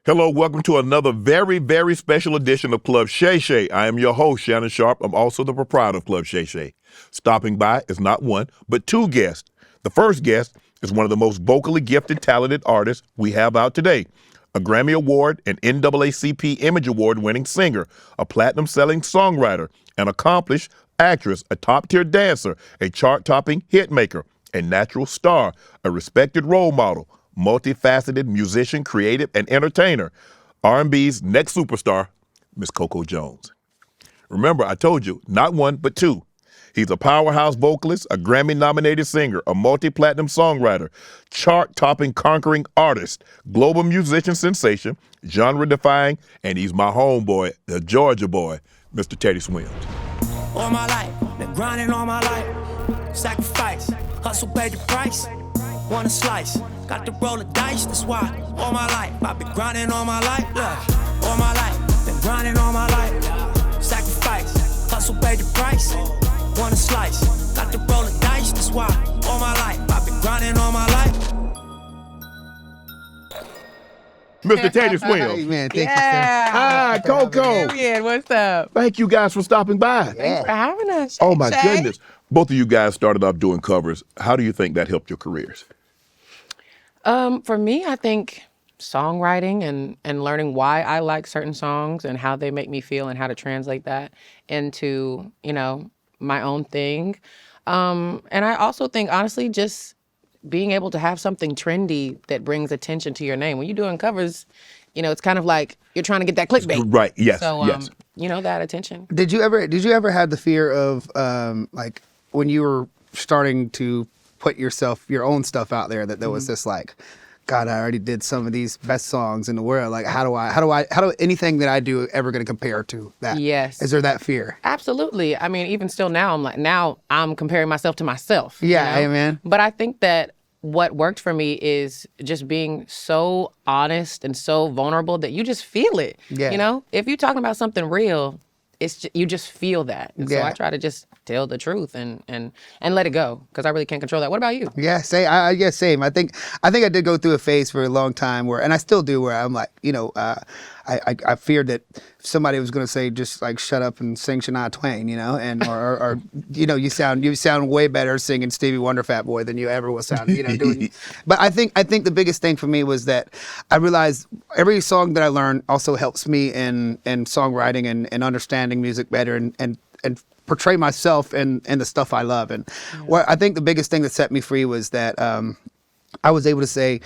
Hello, welcome to another very, very special edition of Club Shay Shay. I am your host, Shannon Sharpe. I'm also the proprietor of Club Shay Shay. Stopping by is not one, but two guests. The first guest is one of the most vocally gifted, talented artists we have out today. A Grammy Award and NAACP Image Award winning singer, a platinum-selling songwriter, an accomplished actress, a top-tier dancer, a chart-topping hit maker, a natural star, a respected role model, multifaceted musician, creative, and entertainer, R&B's next superstar, Miss Coco Jones. Remember, I told you, not one, but two. He's a powerhouse vocalist, a Grammy-nominated singer, a multi-platinum songwriter, chart-topping conquering artist, global musician sensation, genre-defying, and he's my homeboy, the Georgia boy, Mr. Teddy Swims. All my life, been grinding all my life, sacrifice, hustle paid the price, want a slice. Got to roll the dice, that's why all my life I've been grinding all my life, look. All my life, been grinding all my life. Sacrifice, hustle paid the price. Want a slice, got to roll the dice, that's why all my life I've been grinding all my life. Mr. Teddy Swims. Hey, man, thank Hi, Coco. Period. What's up? Thanks you guys for stopping by. Thanks for having us. Oh my Shay. goodness. Both of you guys started off doing covers. How do you think that helped your careers? For me, I think songwriting and learning why I like certain songs and how they make me feel and how to translate that into, my own thing. And I also think, honestly, just being able to have something trendy that brings attention to your name. When you're doing covers, it's kind of like you're trying to get that clickbait. Right, yes, So, yes. that attention. Did you ever have the fear of like when you were starting to put your own stuff out there that there was this like, God, I already did some of these best songs in the world. Like, how do anything that I do ever going to compare to that? Yes. Is there that fear? Absolutely. I mean, even still now, I'm comparing myself to myself. Yeah, amen. But I think that what worked for me is just being so honest and so vulnerable that you just feel it. Yeah. If you're talking about something real, you just feel that. And so I try to just tell the truth and let it go because I really can't control that. What about you? Yeah, same. I think I did go through a phase for a long time where, and I still do, where I'm like, I feared that somebody was going to say just like shut up and sing Shania Twain, and or you sound way better singing Stevie Wonder Fat Boy than you ever will sound, doing. But I think the biggest thing for me was that I realized every song that I learn also helps me in songwriting and understanding music better and portray myself and the stuff I love. And what I think the biggest thing that set me free was that I was able to say,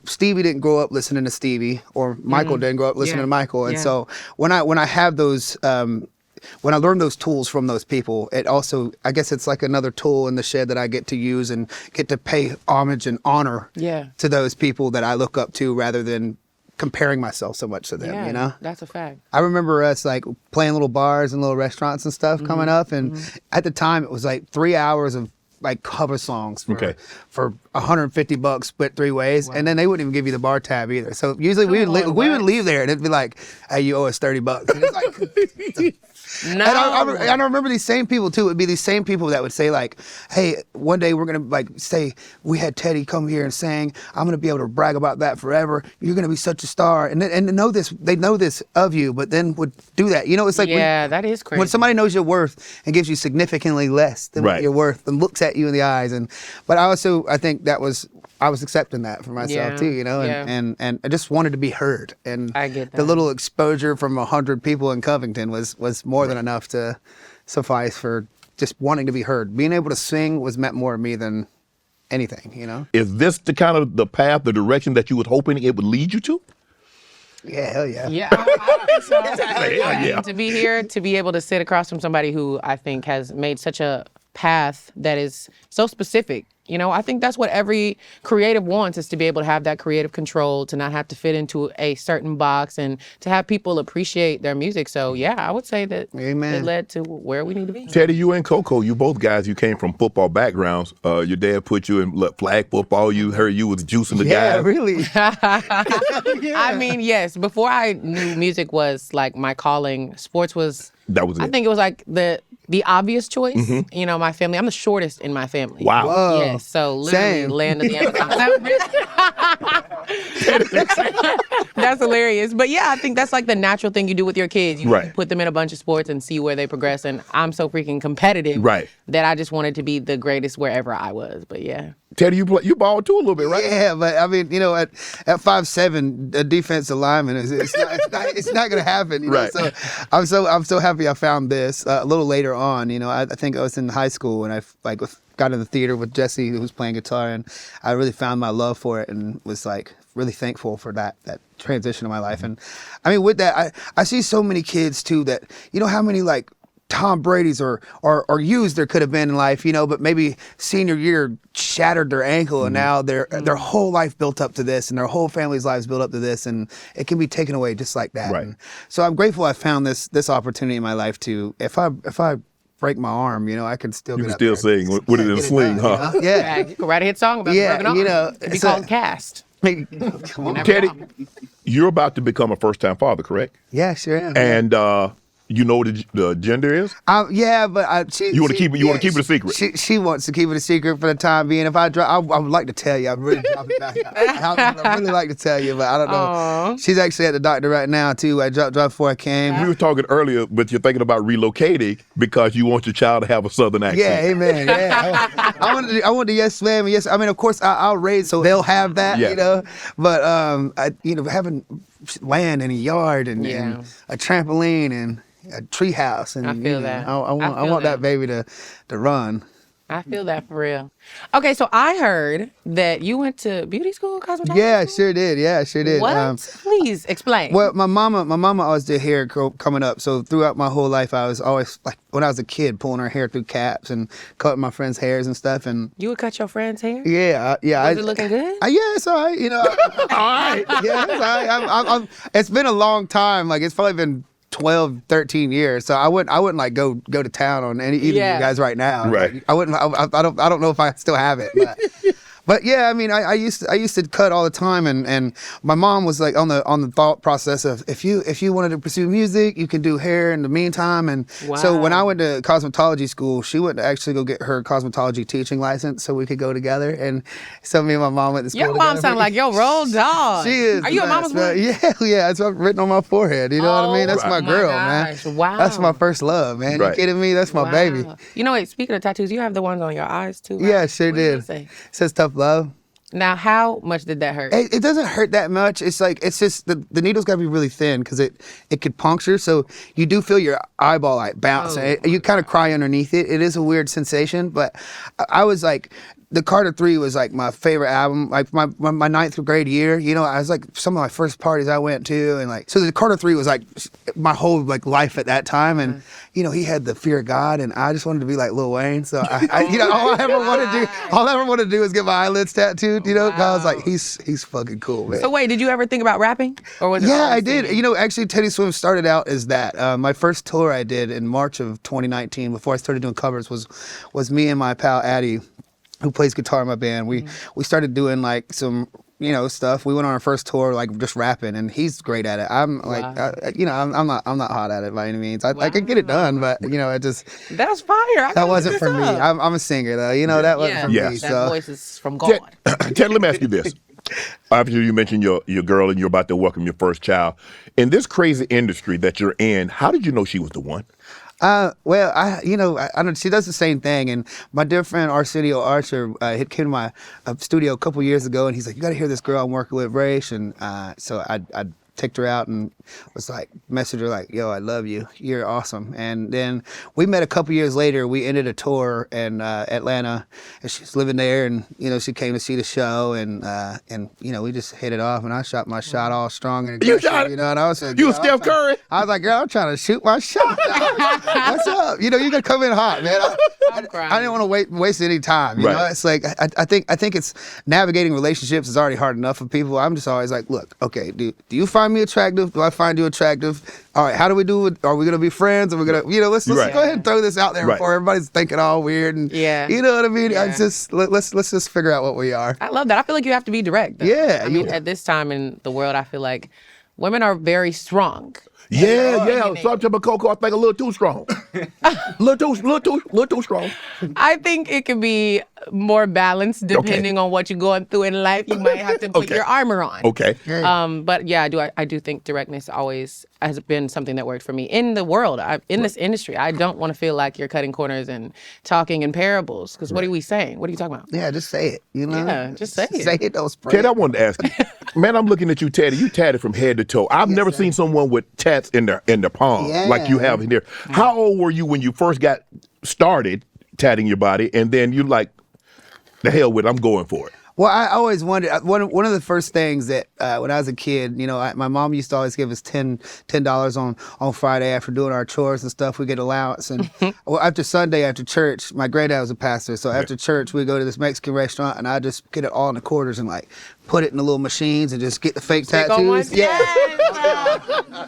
Stevie didn't grow up listening to Stevie, or Michael didn't grow up listening to Michael. And so when I have those, when I learn those tools from those people, it also, I guess it's like another tool in the shed that I get to use and get to pay homage and honor to those people that I look up to rather than comparing myself so much to them, That's a fact. I remember us like playing little bars and little restaurants and stuff coming up, and at the time it was like 3 hours of like cover songs for $150 split 3 ways, and then they wouldn't even give you the bar tab either. So usually we would leave there and it'd be like, "Hey, you owe us $30." And it's like, No. And I remember these same people too. It would be these same people that would say like, "Hey, one day we're gonna like say we had Teddy come here and sang. I'm gonna be able to brag about that forever. You're gonna be such a star." And they know this of you, but then would do that. It's like that is crazy. when somebody knows your worth and gives you significantly less than what you're worth and looks at you in the eyes. But I think I was accepting that for myself too, and I just wanted to be heard. And I get that. The little exposure from 100 people in Covington was more than enough to suffice for just wanting to be heard. Being able to sing meant more to me than anything, Is this the kind of the path, the direction that you was hoping it would lead you to? Yeah, hell yeah. Yeah, I think so. Hell yeah. To be here, to be able to sit across from somebody who I think has made such a path that is so specific. I think that's what every creative wants, is to be able to have that creative control, to not have to fit into a certain box, and to have people appreciate their music. So, I would say that it led to where we need to be. Teddy, you and Coco, you both guys, you came from football backgrounds. Your dad put you in flag football. You heard you was juicing the guys. Yeah, really. I mean, yes. Before I knew music was like my calling, sports was. That was it. I think it was like the obvious choice. You know, my family. I'm the shortest in my family. Wow. Whoa. Yes, so literally Same. land of the Amazon. That's hilarious. But yeah, I think that's like the natural thing you do with your kids. You Right. put them in a bunch of sports and see where they progress. And I'm so freaking competitive Right. that I just wanted to be the greatest wherever I was. But yeah. Teddy, you balled too a little bit, right? Yeah, but I mean, you know, at 5'7", a defensive lineman it's not gonna happen. You know? Right. So I'm so happy I found this a little later on. You know, I think I was in high school and I got in the theater with Jesse, who was playing guitar, and I really found my love for it and was like really thankful for that transition in my life. And I mean, with that, I see so many kids too that, you know, how many like Tom Brady's or Hughes there could have been in life, you know, but maybe senior year shattered their ankle and now their whole life built up to this and their whole family's lives built up to this, and it can be taken away just like that. Right. And so I'm grateful I found this opportunity in my life to, if I break my arm, you know, I can still You get can up still there. sing with it in a Get it sling, done, huh? you know? Yeah, Yeah. you can write a hit song about Yeah, broken arm. you know, It'd be so- called Cast. Come on. Teddy, you're about to become a first-time father, correct? Yeah, sure am. And you know what the gender is? Yeah, but You wanna keep it a secret? She wants to keep it a secret for the time being. If I drop, I would like to tell you. I really drop it back. I really like to tell you, but I don't know. Aw. She's actually at the doctor right now too. I dropped before I came. We were talking earlier, but you're thinking about relocating because you want your child to have a Southern accent. Yeah, amen. Yeah, I want the yes ma'am. Yes, I mean, of course, I'll raise so they'll have that, Yeah. you know. But having land and a yard and a trampoline and a tree house, and I feel that. I I feel want that. that baby to run. I feel that for real. Okay, so I heard that you went to beauty school, cosmetology Yeah, school? sure did. Yeah, sure did. What? Please explain. Well, my mama always did hair coming up. So throughout my whole life, I was always like, when I was a kid, pulling her hair through caps and cutting my friends' hairs and stuff. And You would cut your friend's hair? yeah. Was it looking good? Yeah, it's all right. You know, All right. yeah, it's all right. It's been a long time. Like, it's probably been 12, 13 years. So I wouldn't like go to town on either of you guys right now. Right. Like, I wouldn't. I don't know if I still have it. But yeah, I mean, I used to cut all the time, and my mom was like on the thought process of if you wanted to pursue music, you can do hair in the meantime. And so when I went to cosmetology school, she went to actually go get her cosmetology teaching license so we could go together. And so me and my mom went to school Your mom together. sound like your road dog. She is. Are you a the mama's best, boy? man. Yeah, it's written on my forehead. You know what I mean? That's my girl, gosh. man. Wow. That's my first love, man. Right. You kidding me? That's my Wow. baby. You know, wait, speaking of tattoos, you have the ones on your eyes too, right? Yeah, sure What did did. it say? It says tough love. Now, how much did that hurt? It doesn't hurt that much. It's like, it's just the needle's got to be really thin because it could puncture. So you do feel your eyeball like bounce. Oh. You kind of cry underneath it. It is a weird sensation, but I was like, the Carter 3 was like my favorite album, like my ninth grade year. You know, I was like some of my first parties I went to, and like, so the Carter 3 was like my whole like life at that time. And you know, he had the fear of God, and I just wanted to be like Lil Wayne. So I you know, all I ever wanted to do is get my eyelids tattooed. You know, 'cause I was like, he's fucking cool, man. So wait, did you ever think about rapping? Or was it Yeah, always I did. singing? You know, actually, Teddy Swim started out as that. My first tour I did in March of 2019, before I started doing covers, was me and my pal Addie, who plays guitar in my band. We started doing like some, you know, stuff. We went on our first tour like just rapping, and he's great at it. I'm like, Wow. you know, I'm not hot at it by any means. I can get it done, but you know, it just That's fire. I gotta that look wasn't this for me. up. I'm a singer though. You know, that wasn't for Yeah. me. That So voice is from God. Ted, let me ask you this. Obviously, you mentioned your girl and you're about to welcome your first child. In this crazy industry that you're in, how did you know she was the one? Well, I don't. She does the same thing, and my dear friend Arsenio Archer came to my studio a couple years ago, and he's like, "You got to hear this girl I'm working with, Raiche," and so I picked her out and was like, messaged her like, "Yo, I love you. You're awesome." And then we met a couple years later. We ended a tour in Atlanta, and she's living there, and you know, she came to see the show, and you know, we just hit it off, and I shot my shot all strong and aggressive, shot it? you know, and I was like, You "Girl, was Steph Curry? I was like, "Girl, I'm trying to shoot my shot. What's up? You know, you gotta come in hot, man." I didn't want to waste any time. You know, Right. it's like I think it's navigating relationships is already hard enough for people. I'm just always like, look, okay, do you find me attractive? Do I find you attractive? All right, how do we do it? Are we gonna be friends? Are we gonna, you know, let's Right. go ahead and throw this out there Right. before everybody's thinking all weird and you know what I mean? Yeah. I just let's just figure out what we are. I love that. I feel like you have to be direct. though. Yeah, I mean, at this time in the world, I feel like women are very strong. Yeah. Sometimes about Coco, I think a little too strong. little too strong. I think it can be more balanced depending on what you're going through in life. You might have to put your armor on. Okay. But yeah, I do think directness always has been something that worked for me in the world. In this industry, I don't want to feel like you're cutting corners and talking in parables. Because what are we saying? What are you talking about? Yeah, just say it. You know. Yeah, just say it. Say it. Don't spray. Ted, I wanted to ask you. Man, I'm looking at you, Teddy. You tatted from head to toe. I've never seen someone with tats in their palm like you have in there. How old were you when you first got started tatting your body, and then you like, the hell with it, I'm going for it? Well, I always wondered, one of the first things that when I was a kid, my mom used to always give us $10 on Friday after doing our chores and stuff. We get allowance. And after Sunday, after church, my granddad was a pastor. So after church, we go to this Mexican restaurant and I just get it all in the quarters and like put it in the little machines and just get the fake tattoos.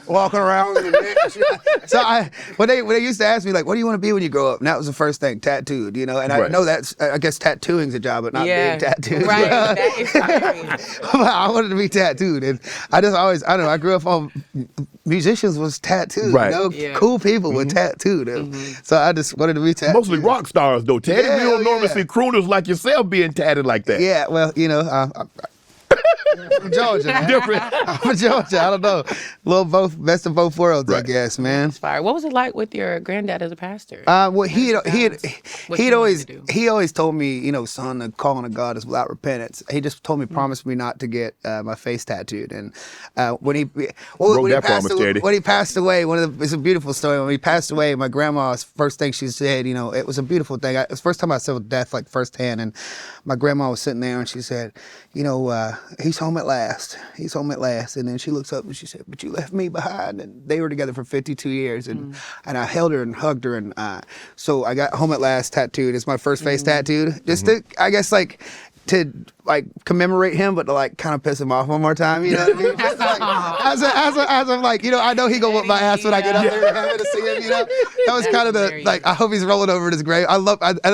Walking around with it. So when they used to ask me like, what do you want to be when you grow up? And that was the first thing, tattooed, And I know I guess tattooing's a job, but not being tattooed. Right. That is crazy. I wanted to be tattooed, and I just always, I don't know, I grew up on musicians was tattooed, cool people were tattooed, so I just wanted to be tattooed. Mostly rock stars though, Ted. We don't normally see crooners like yourself being tatted like that. Yeah, well, I'm from Georgia, man. Different. I'm from Georgia. I don't know. Best of both worlds, I guess, man. Inspired. What was it like with your granddad as a pastor? Well, he always told me, son, the calling of God is without repentance. He just told me, promise me not to get my face tattooed. And when he passed away, it's a beautiful story. When he passed away, my grandma's first thing she said, it was a beautiful thing. It was the first time I saw death like firsthand, and my grandma was sitting there and she said, he's home at last. He's home at last. And then she looks up and she said, but you left me behind. And they were together for 52 years. And I held her and hugged her. And so I got home at last tattooed. It's my first face tattooed. Just to, I guess, to commemorate him, but to kind of piss him off one more time, you know what I mean? Just as I'm like, I know he gonna whip my ass when I get up there and have to see him, That was kind of I hope he's rolling over in his grave. I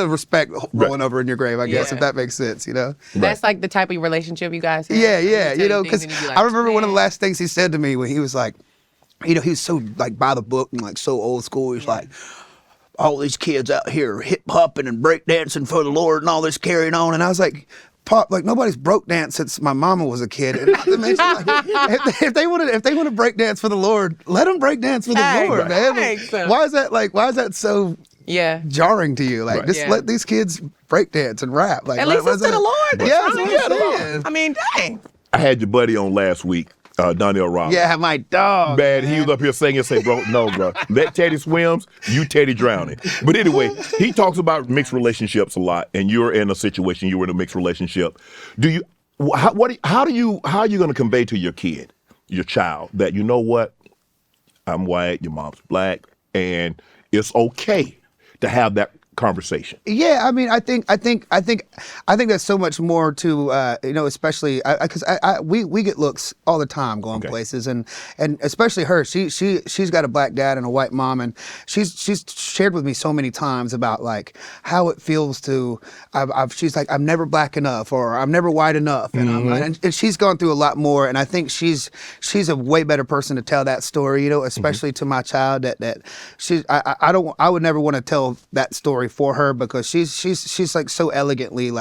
respect rolling over in your grave, I guess, if that makes sense, That's like the type of relationship you guys have. Yeah, because I remember one of the last things he said to me when he was like, he was so by the book and so old school. He's like, all these kids out here hip hopping and break dancing for the Lord and all this carrying on, and I was like, Pop, nobody's broke danced since my mama was a kid. And not to mention, if they want to break dance for the Lord, let them break dance for the Lord, man. Why is that so jarring to you? Let these kids break dance and rap. At least it's to the Lord. Yeah, I mean, dang. I had your buddy on last week. Donnell Roberts. Yeah, my dog. Man, he was up here singing and say, bro, let Teddy swims, you Teddy drowning. But anyway, he talks about mixed relationships a lot, and you're in a situation, you were in a mixed relationship. How are you going to convey to your kid, your child, that you know what, I'm white, your mom's black, and it's okay to have that conversation? Yeah, I mean, I think there's so much more to especially because we get looks all the time going places, and especially her. She's got a black dad and a white mom, and she's shared with me so many times about how it feels to. She's like, I'm never black enough, or I'm never white enough, and and she's gone through a lot more, and I think she's a way better person to tell that story, especially to my child. That I would never want to tell that story for her, because she's so elegantly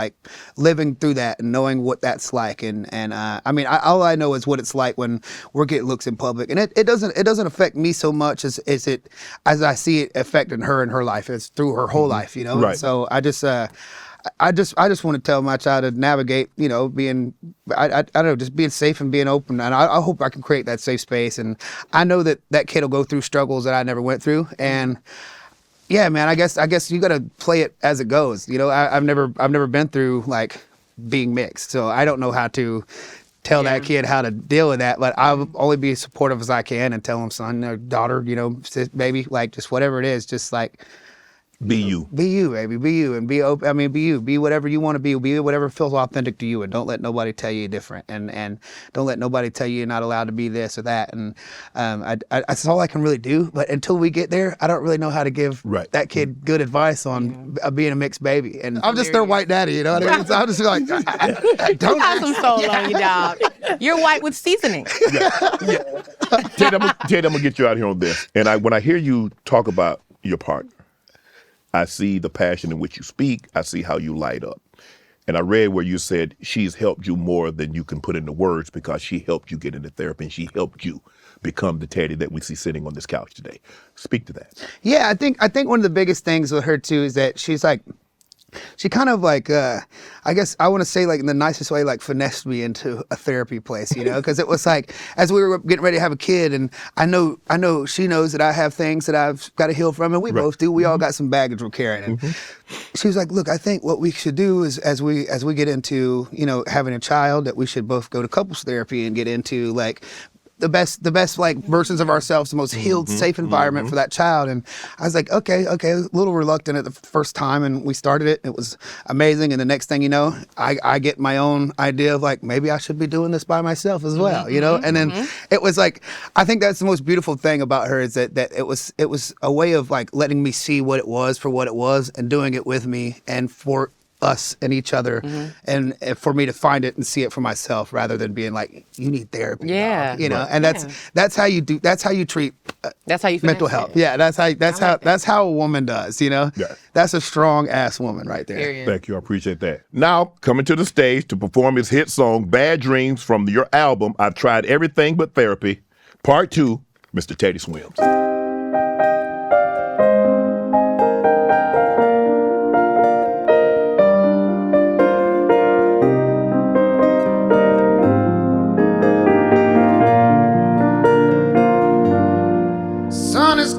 living through that and knowing what that's like, and I mean, all I know is what it's like when we're getting looks in public, and it doesn't affect me so much as I see it affecting her in her life. It's through her whole life, Right. And so I just want to tell my child to navigate, being, I don't know, just being safe and being open. And I hope I can create that safe space. And I know that kid will go through struggles that I never went through. And yeah, man, I guess you got to play it as it goes. I've never been through being mixed, so I don't know how to tell that kid how to deal with that. But I'll only be as supportive as I can and tell him, son or daughter, sis, baby, just whatever it is, just Be you. Be you, baby. Be you, and be open. I mean, be you. Be whatever you want to be. Be whatever feels authentic to you, and don't let nobody tell you different. And don't let nobody tell you you're not allowed to be this or that. And that's all I can really do. But until we get there, I don't really know how to give that kid good advice on being a mixed baby. And I'm just their white daddy, you know what I mean? So I'm just like, don't have some soul on you, dog. You're white with seasoning. Ted, I'm gonna get you out here on this. And when I hear you talk about your partner, I see the passion in which you speak. I see how you light up. And I read where you said she's helped you more than you can put into words because she helped you get into therapy and she helped you become the Teddy that we see sitting on this couch today. Speak to that. Yeah, I think one of the biggest things with her too is that she's like, she kind of like, I guess I want to say like in the nicest way, like finessed me into a therapy place, you know, because it was like, as we were getting ready to have a kid and I know she knows that I have things that I've got to heal from and we both do. We all got some baggage we're carrying. And she was like, look, I think what we should do is as we get into, you know, having a child, that we should both go to couples therapy and get into like, the best like versions of ourselves, the most healed, safe environment for that child. And I was like, okay, a little reluctant at the first time, and we started it. It was amazing. And the next thing you know, I get my own idea of like, maybe I should be doing this by myself as well, you know? And then it was like, I think that's the most beautiful thing about her is that it was a way of like letting me see what it was for what it was and doing it with me and for us and each other, and for me to find it and see it for myself rather than being like, you need therapy, dog, you know. And that's how you do. That's how you treat. That's how you mental health. Yeah, that's how a woman does. You know, that's a strong ass woman right there. Period. Thank you, I appreciate that. Now coming to the stage to perform his hit song "Bad Dreams" from your album "I've Tried Everything But Therapy," Part 2, Mr. Teddy Swims.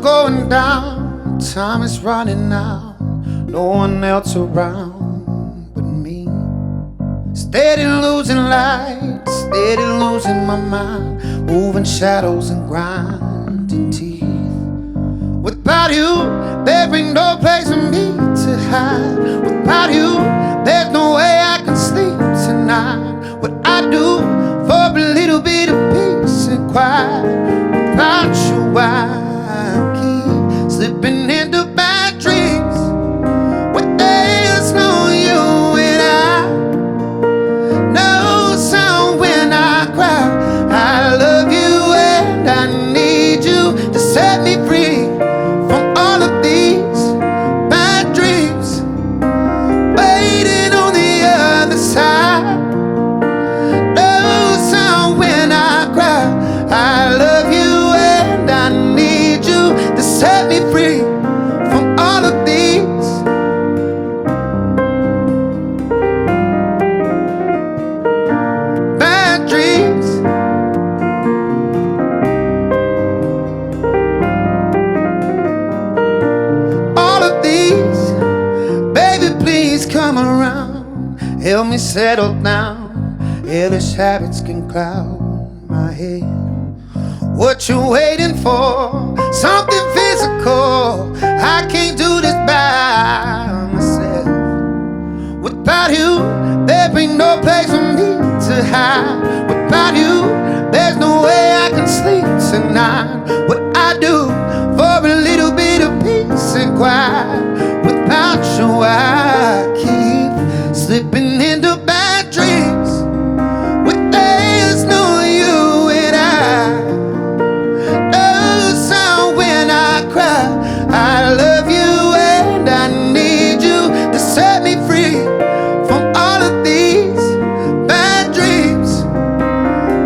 Going down, time is running out, no one else around but me. Steady losing light, steady losing my mind, moving shadows and grinding teeth. Without you, there ain't no place for me to hide. Without you, there's no way I can sleep tonight. What I do for a little bit of peace and quiet, without you I keep slipping into bad dreams when there's no you and I. No sound when I cry. I love you and I need you to set me free from all of these bad dreams waiting on the other side. No sound when I cry. I love you and I need you to set me free from all of these bad dreams. All of these, baby, please come around. Help me settle down. Hellish habits can cloud my head. What you waiting for? Something physical. I can't do this by myself. Without you, there ain't no place for me to hide. Without you, there's no way I can sleep tonight. What I do for a little bit of peace and quiet. Without you, I keep slipping into bad dreams when there's no you and I. I love you and I need you to set me free from all of these bad dreams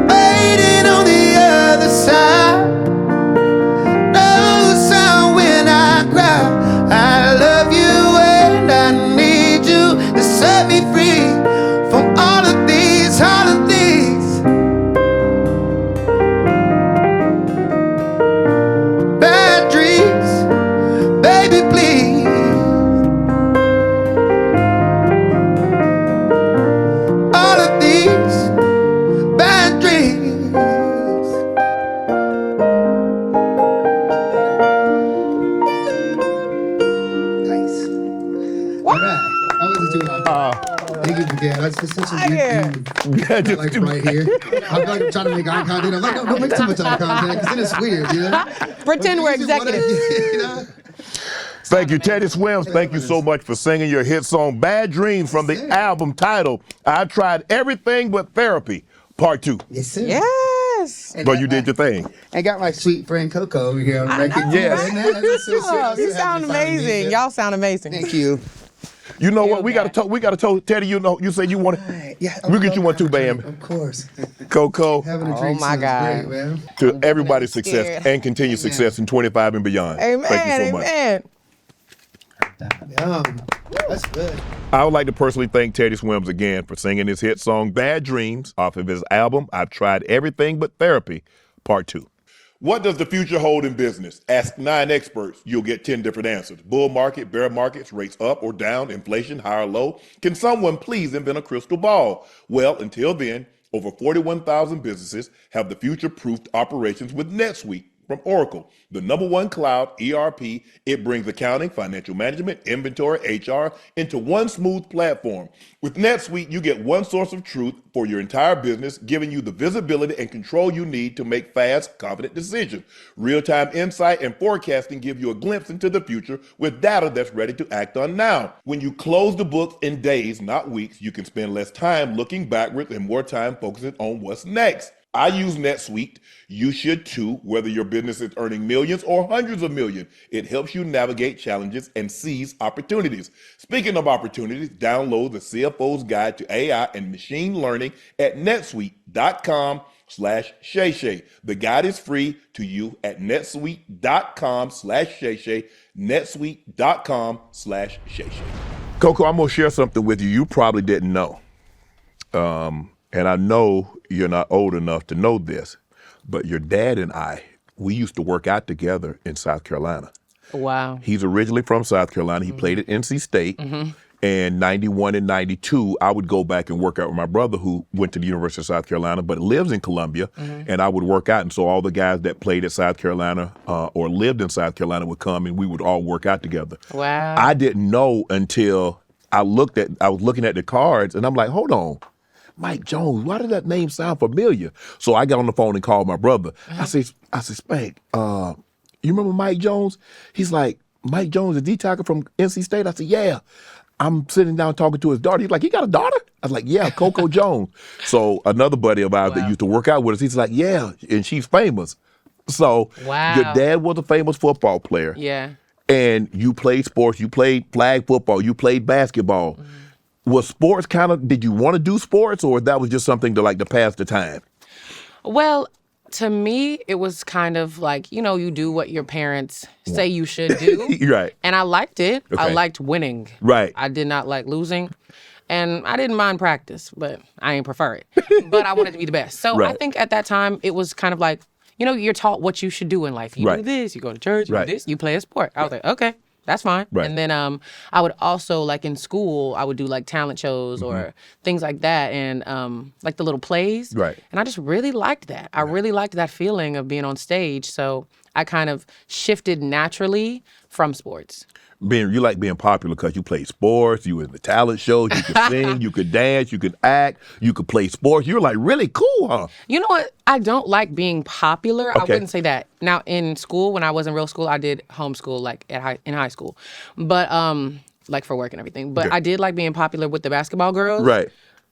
waiting on the other side. It's such a big dude. Like right here. I feel like I'm trying to make eye contact. I'm like, no, don't make too much eye contact, because then it's weird, you know? Pretend we're executives. You know? Thank you, Teddy Swims. Thank you so much for singing your hit song, Bad Dreams, from the album titled, I've Tried Everything But Therapy, Part 2. Yes, sir. Yes. But you did your thing. I got my sweet friend Coco over here on the record. Yes. You sound amazing. Y'all sound amazing. Thank you. You know what? We got to tell Teddy. You said you want to. Yeah, We'll get you one too, Bam. Of course. Coco. Having a Oh drink my sounds God. great, man. To everybody's success scared. and continued success in 25 and beyond. Amen. Thank you so much. Amen. That's good. I would like to personally thank Teddy Swims again for singing his hit song Bad Dreams off of his album I've Tried Everything But Therapy, Part 2. What does the future hold in business? Ask 9 experts. You'll get 10 different answers. Bull market, bear markets, rates up or down, inflation, high or low. Can someone please invent a crystal ball? Well, until then, over 41,000 businesses have the future-proofed operations with Netsuite from Oracle, the #1 cloud ERP. It brings accounting, financial management, inventory, HR into one smooth platform. With NetSuite, you get one source of truth for your entire business, giving you the visibility and control you need to make fast, confident decisions. Real-time insight and forecasting give you a glimpse into the future with data that's ready to act on now. When you close the books in days, not weeks, you can spend less time looking backwards and more time focusing on what's next. I use NetSuite. You should too, whether your business is earning millions or hundreds of millions. It helps you navigate challenges and seize opportunities. Speaking of opportunities, download the CFO's Guide to AI and Machine Learning at netsuite.com/Shay Shay. The guide is free to you at netsuite.com/Shay Shay, netsuite.com/Shay Shay. Coco, I'm going to share something with you probably didn't know. And I know you're not old enough to know this, but your dad and I, we used to work out together in South Carolina. Wow. He's originally from South Carolina. He played at NC State. And 91 and 92, I would go back and work out with my brother who went to the University of South Carolina, but lives in Columbia. And I would work out. And so all the guys that played at South Carolina or lived in South Carolina would come and we would all work out together. Wow. I didn't know until I was looking at the cards and I'm like, hold on. Mike Jones, why did that name sound familiar? So I got on the phone and called my brother. I said, Spank, you remember Mike Jones? He's like, Mike Jones, the D-tackle from NC State? I said, yeah. I'm sitting down talking to his daughter. He's like, he got a daughter? I was like, yeah, Coco Jones. So another buddy of ours that used to work out with us, he's like, yeah, and she's famous. So your dad was a famous football player. Yeah. And you played sports. You played flag football. You played basketball. Was sports did you want to do sports or that was just something to pass the time? Well, to me, it was kind of like, you do what your parents say you should do. Right. And I liked it. Okay. I liked winning. Right. I did not like losing. And I didn't mind practice, but I ain't prefer it. But I wanted to be the best. So I think at that time, it was kind of like, you're taught what you should do in life. You do this, you go to church, you do this, you play a sport. I was like, okay. That's fine. Right. And then I would also, in school, I would do talent shows or things like that and the little plays. Right. And I just really liked that. I really liked that feeling of being on stage. So I kind of shifted naturally from sports. You like being popular because you played sports, you were in the talent shows, you could sing, you could dance, you could act, you could play sports. You're really cool, huh? You know what? I don't like being popular. Okay. I wouldn't say that. Now, in school, when I was in real school, I did homeschool, in high school. But, for work and everything. But I did like being popular with the basketball girls. Right.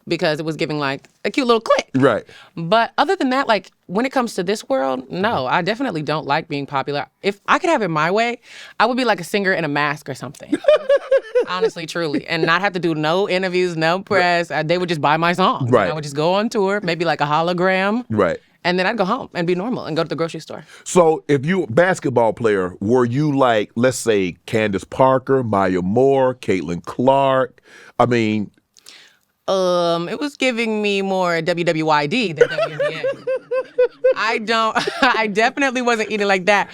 Because it was giving a cute little clique. Right. But other than that, when it comes to this world, no, I definitely don't like being popular. If I could have it my way, I would be like a singer in a mask or something. Honestly, truly. And not have to do no interviews, no press. They would just buy my songs. Right. And I would just go on tour, maybe a hologram. Right. And then I'd go home and be normal and go to the grocery store. So if you were a basketball player, were you let's say, Candace Parker, Maya Moore, Caitlin Clark? I mean... It was giving me more WWYD than WNBA. I definitely wasn't eating like that.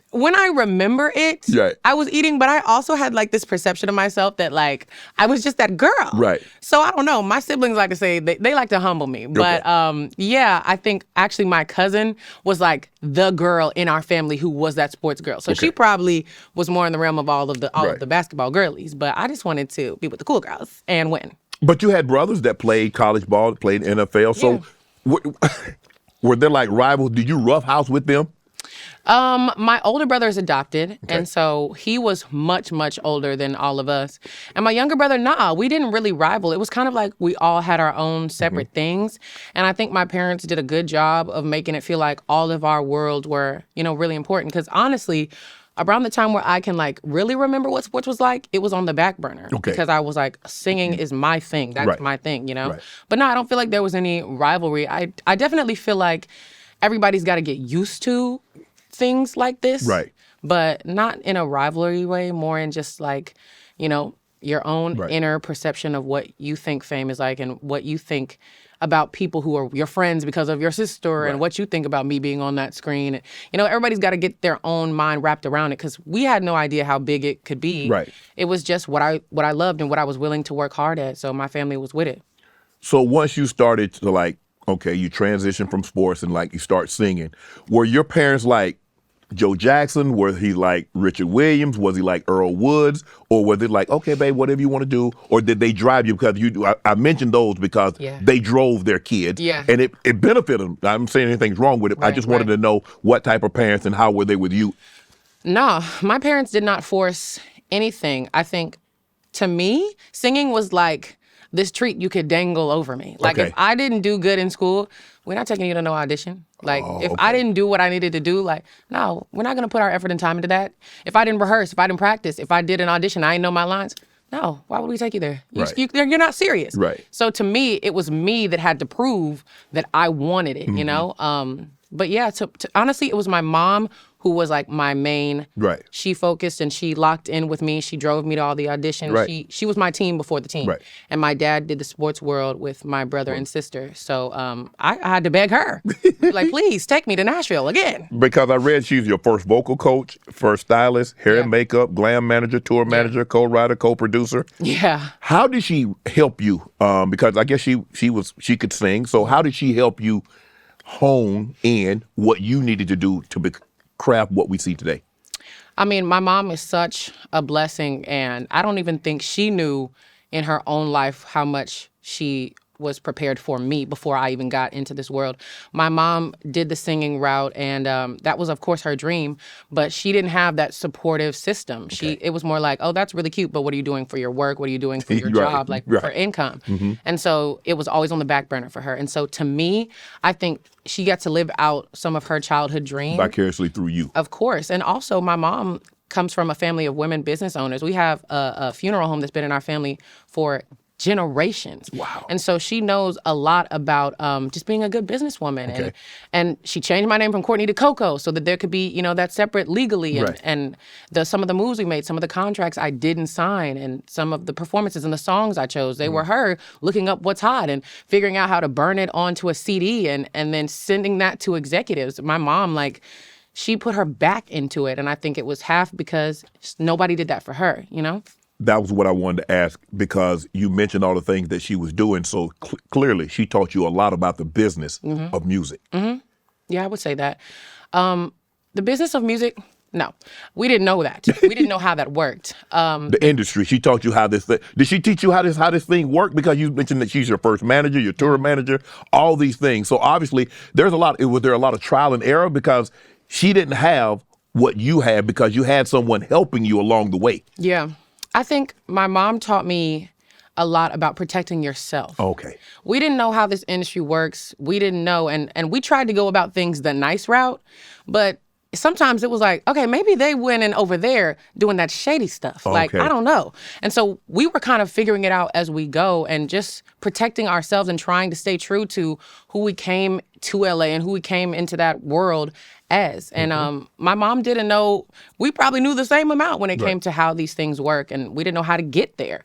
When I remember it, I was eating, but I also had this perception of myself that I was just that girl. Right. So I don't know. My siblings like to say they like to humble me. But I think actually my cousin was the girl in our family who was that sports girl. So she probably was more in the realm of all of the basketball girlies. But I just wanted to be with the cool girls and win. But you had brothers that played college ball, played NFL. So were there like rivals? Did you roughhouse with them? My older brother is adopted, and so he was much, much older than all of us. And my younger brother, we didn't really rival. It was kind of like we all had our own separate things. And I think my parents did a good job of making it feel like all of our worlds were, really important. Because honestly, around the time where I can like really remember what sports was like, it was on the back burner. Because I was like, singing is my thing. That's my thing, Right. But no, I don't feel like there was any rivalry. I definitely feel like everybody's got to get used to things like this, right? But not in a rivalry way, more in just like, your own inner perception of what you think fame is like and what you think about people who are your friends because of your sister and what you think about me being on that screen. Everybody's got to get their own mind wrapped around it because we had no idea how big it could be. Right. It was just what I loved and what I was willing to work hard at. So my family was with it. So once you started to like, okay, you transition from sports and like you start singing, were your parents like Joe Jackson? Was he like Richard Williams? Was he like Earl Woods? Or was it like, okay, babe, whatever you want to do? Or did they drive you? Because I mentioned those because they drove their kids. Yeah. And it benefited them. I'm not saying anything's wrong with it. I just wanted to know what type of parents and how were they with you? No, my parents did not force anything. I think to me, singing was like this treat you could dangle over me. Like if I didn't do good in school, we're not taking you to no audition. Like if I didn't do what I needed to do, like, no, we're not gonna put our effort and time into that. If I didn't rehearse, if I didn't practice, if I did an audition, I didn't know my lines, no, why would we take you there? You're not serious. Right. So to me, it was me that had to prove that I wanted it, But yeah, honestly, it was my mom who was like my main. Right. She focused and she locked in with me. She drove me to all the auditions. Right. She was my team before the team. Right. And my dad did the sports world with my brother and sister. So I had to beg her, like, please take me to Nashville again. Because I read she's your first vocal coach, first stylist, hair and makeup, glam manager, tour manager, co-writer, co-producer. Yeah. How did she help you? Because I guess she could sing. So how did she help you hone in what you needed to do to craft what we see today? I mean, my mom is such a blessing, and I don't even think she knew in her own life how much she was prepared for me before I even got into this world. My mom did the singing route, and that was, of course, her dream, but she didn't have that supportive system. It was more like, oh, that's really cute, but what are you doing for your work? What are you doing for your job, for income? And so it was always on the back burner for her. And so to me, I think she got to live out some of her childhood dreams. Vicariously through you. Of course. And also my mom comes from a family of women business owners. We have a funeral home that's been in our family for generations. Wow. And so she knows a lot about just being a good businesswoman. And she changed my name from Courtney to Coco so that there could be, that separate legally. And some of the moves we made, some of the contracts I didn't sign, and some of the performances and the songs I chose, they were her looking up what's hot and figuring out how to burn it onto a CD and then sending that to executives. My mom, she put her back into it. And I think it was half because nobody did that for her, That was what I wanted to ask, because you mentioned all the things that she was doing. So clearly she taught you a lot about the business of music. Mm-hmm. Yeah, I would say that. The business of music, no, we didn't know that. We didn't know how that worked. The industry, she taught you how this thing. Did she teach you how this thing worked? Because you mentioned that she's your first manager, your tour manager, all these things. So obviously was there a lot of trial and error because she didn't have what you had because you had someone helping you along the way. Yeah. I think my mom taught me a lot about protecting yourself. Okay. We didn't know how this industry works. We didn't know. And we tried to go about things the nice route. But sometimes it was like, okay, maybe they went in over there doing that shady stuff. Okay. Like, I don't know. And so we were kind of figuring it out as we go and just protecting ourselves and trying to stay true to who we came to LA and who we came into that world as. And my mom didn't know, we probably knew the same amount when it came to how these things work, and we didn't know how to get there.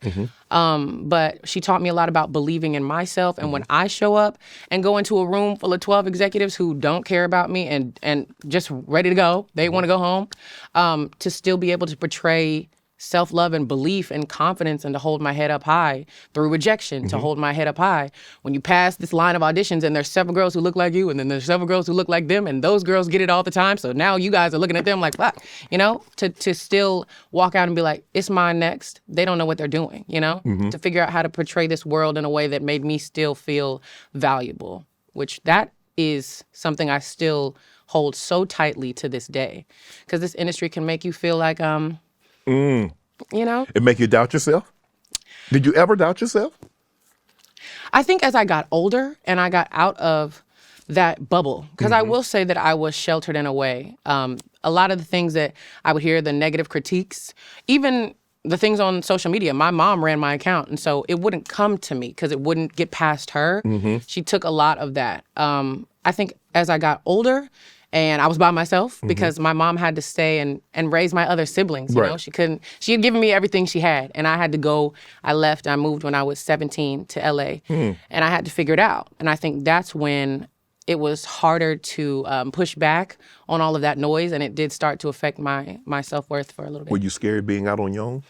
But she taught me a lot about believing in myself, and when I show up and go into a room full of 12 executives who don't care about me and just ready to go, they want to go home, to still be able to portray self-love and belief and confidence and to hold my head up high through rejection, to hold my head up high. When you pass this line of auditions and there's several girls who look like you and then there's several girls who look like them and those girls get it all the time. So now you guys are looking at them like, fuck, you know, to still walk out and be like, it's mine next. They don't know what they're doing, you know, to figure out how to portray this world in a way that made me still feel valuable, which that is something I still hold so tightly to this day. Because this industry can make you feel like, you know? It make you doubt yourself? Did you ever doubt yourself? I think as I got older and I got out of that bubble, because I will say that I was sheltered in a way. A lot of the things that I would hear, the negative critiques, even the things on social media, my mom ran my account, and so it wouldn't come to me because it wouldn't get past her. She took a lot of that. I think as I got older, and I was by myself because my mom had to stay and raise my other siblings. You know, she had given me everything she had, and I had to go. I left. I moved when I was 17 to LA, and I had to figure it out. And I think that's when it was harder to push back on all of that noise, and it did start to affect my self-worth for a little bit. Were you scared being out on your own?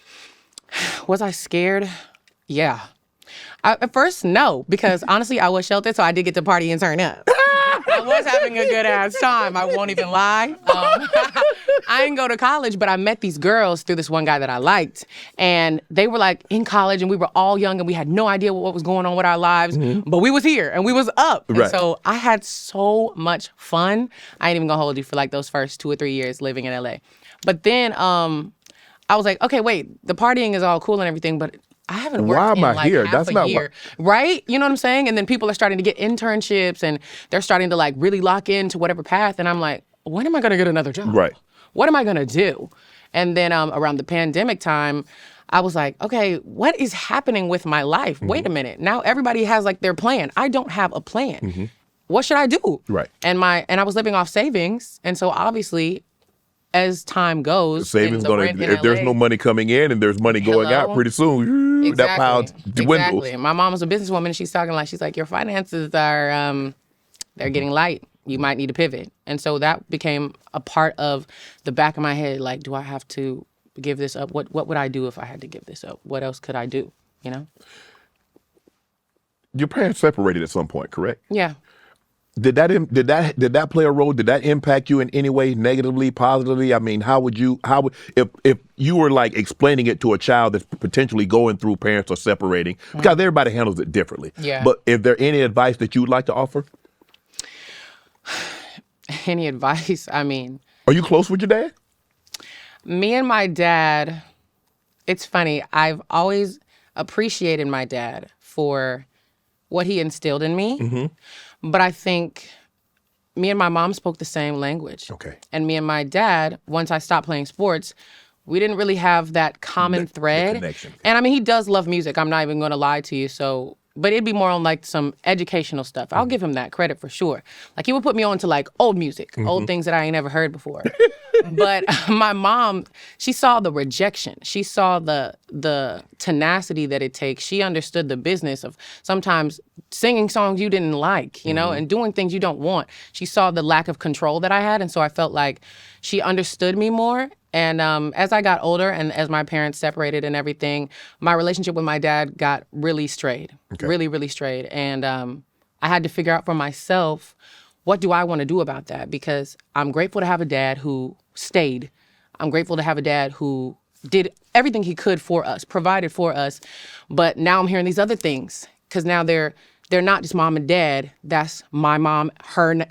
Was I scared? Yeah. At first, no, because honestly, I was sheltered, so I did get to party and turn up. I was having a good ass time. I won't even lie. I didn't go to college, but I met these girls through this one guy that I liked. And they were like in college and we were all young and we had no idea what was going on with our lives. But we was here and we was up. Right. And so I had so much fun. I ain't even gonna hold you for like those first 2 or 3 years living in LA. But then I was like, okay, wait, the partying is all cool and everything, but I haven't worked Why am in I like here? half That's a not year, right? You know what I'm saying? And then people are starting to get internships and they're starting to like really lock into whatever path. And I'm like, when am I gonna get another job? Right. What am I gonna do? And then around the pandemic time, I was like, okay, what is happening with my life? Wait a minute. Now everybody has like their plan. I don't have a plan. What should I do? Right. And I was living off savings. And so obviously, as time goes, Savings the gonna rent in if there's LA no money coming in and there's money going out Hello? pretty soon, that pile dwindles. Exactly. My mom was a businesswoman and she's talking like, she's like, your finances are, they're getting light. You might need to pivot. And so that became a part of the back of my head. Like, do I have to give this up? What would I do if I had to give this up? What else could I do? You know? Your parents separated at some point, correct? Yeah. Did that play a role? Did that impact you in any way, negatively, positively? I mean, if you were like explaining it to a child that's potentially going through parents are separating, because everybody handles it differently. Yeah. But is there any advice that you would like to offer? Any advice? I mean, Are you close with your dad? me and my dad, it's funny. I've always appreciated my dad for what he instilled in me. But I think me and my mom spoke the same language. Okay. And me and my dad, once I stopped playing sports, we didn't really have that common thread. connection. And I mean, he does love music. I'm not even going to lie to you. So, but it'd be more on like some educational stuff. I'll give him that credit for sure. Like he would put me on to like old music, old things that I ain't never heard before. But my mom, she saw the rejection. She saw the tenacity that it takes. She understood the business of sometimes singing songs you didn't like, you know, and doing things you don't want. She saw the lack of control that I had. And so I felt like she understood me more. And as I got older and as my parents separated and everything, my relationship with my dad got really strayed, really, really strayed. And I had to figure out for myself, what do I want to do about that? Because I'm grateful to have a dad who stayed. I'm grateful to have a dad who did everything he could for us, provided for us. But now I'm hearing these other things because now they're not just mom and dad. That's my mom,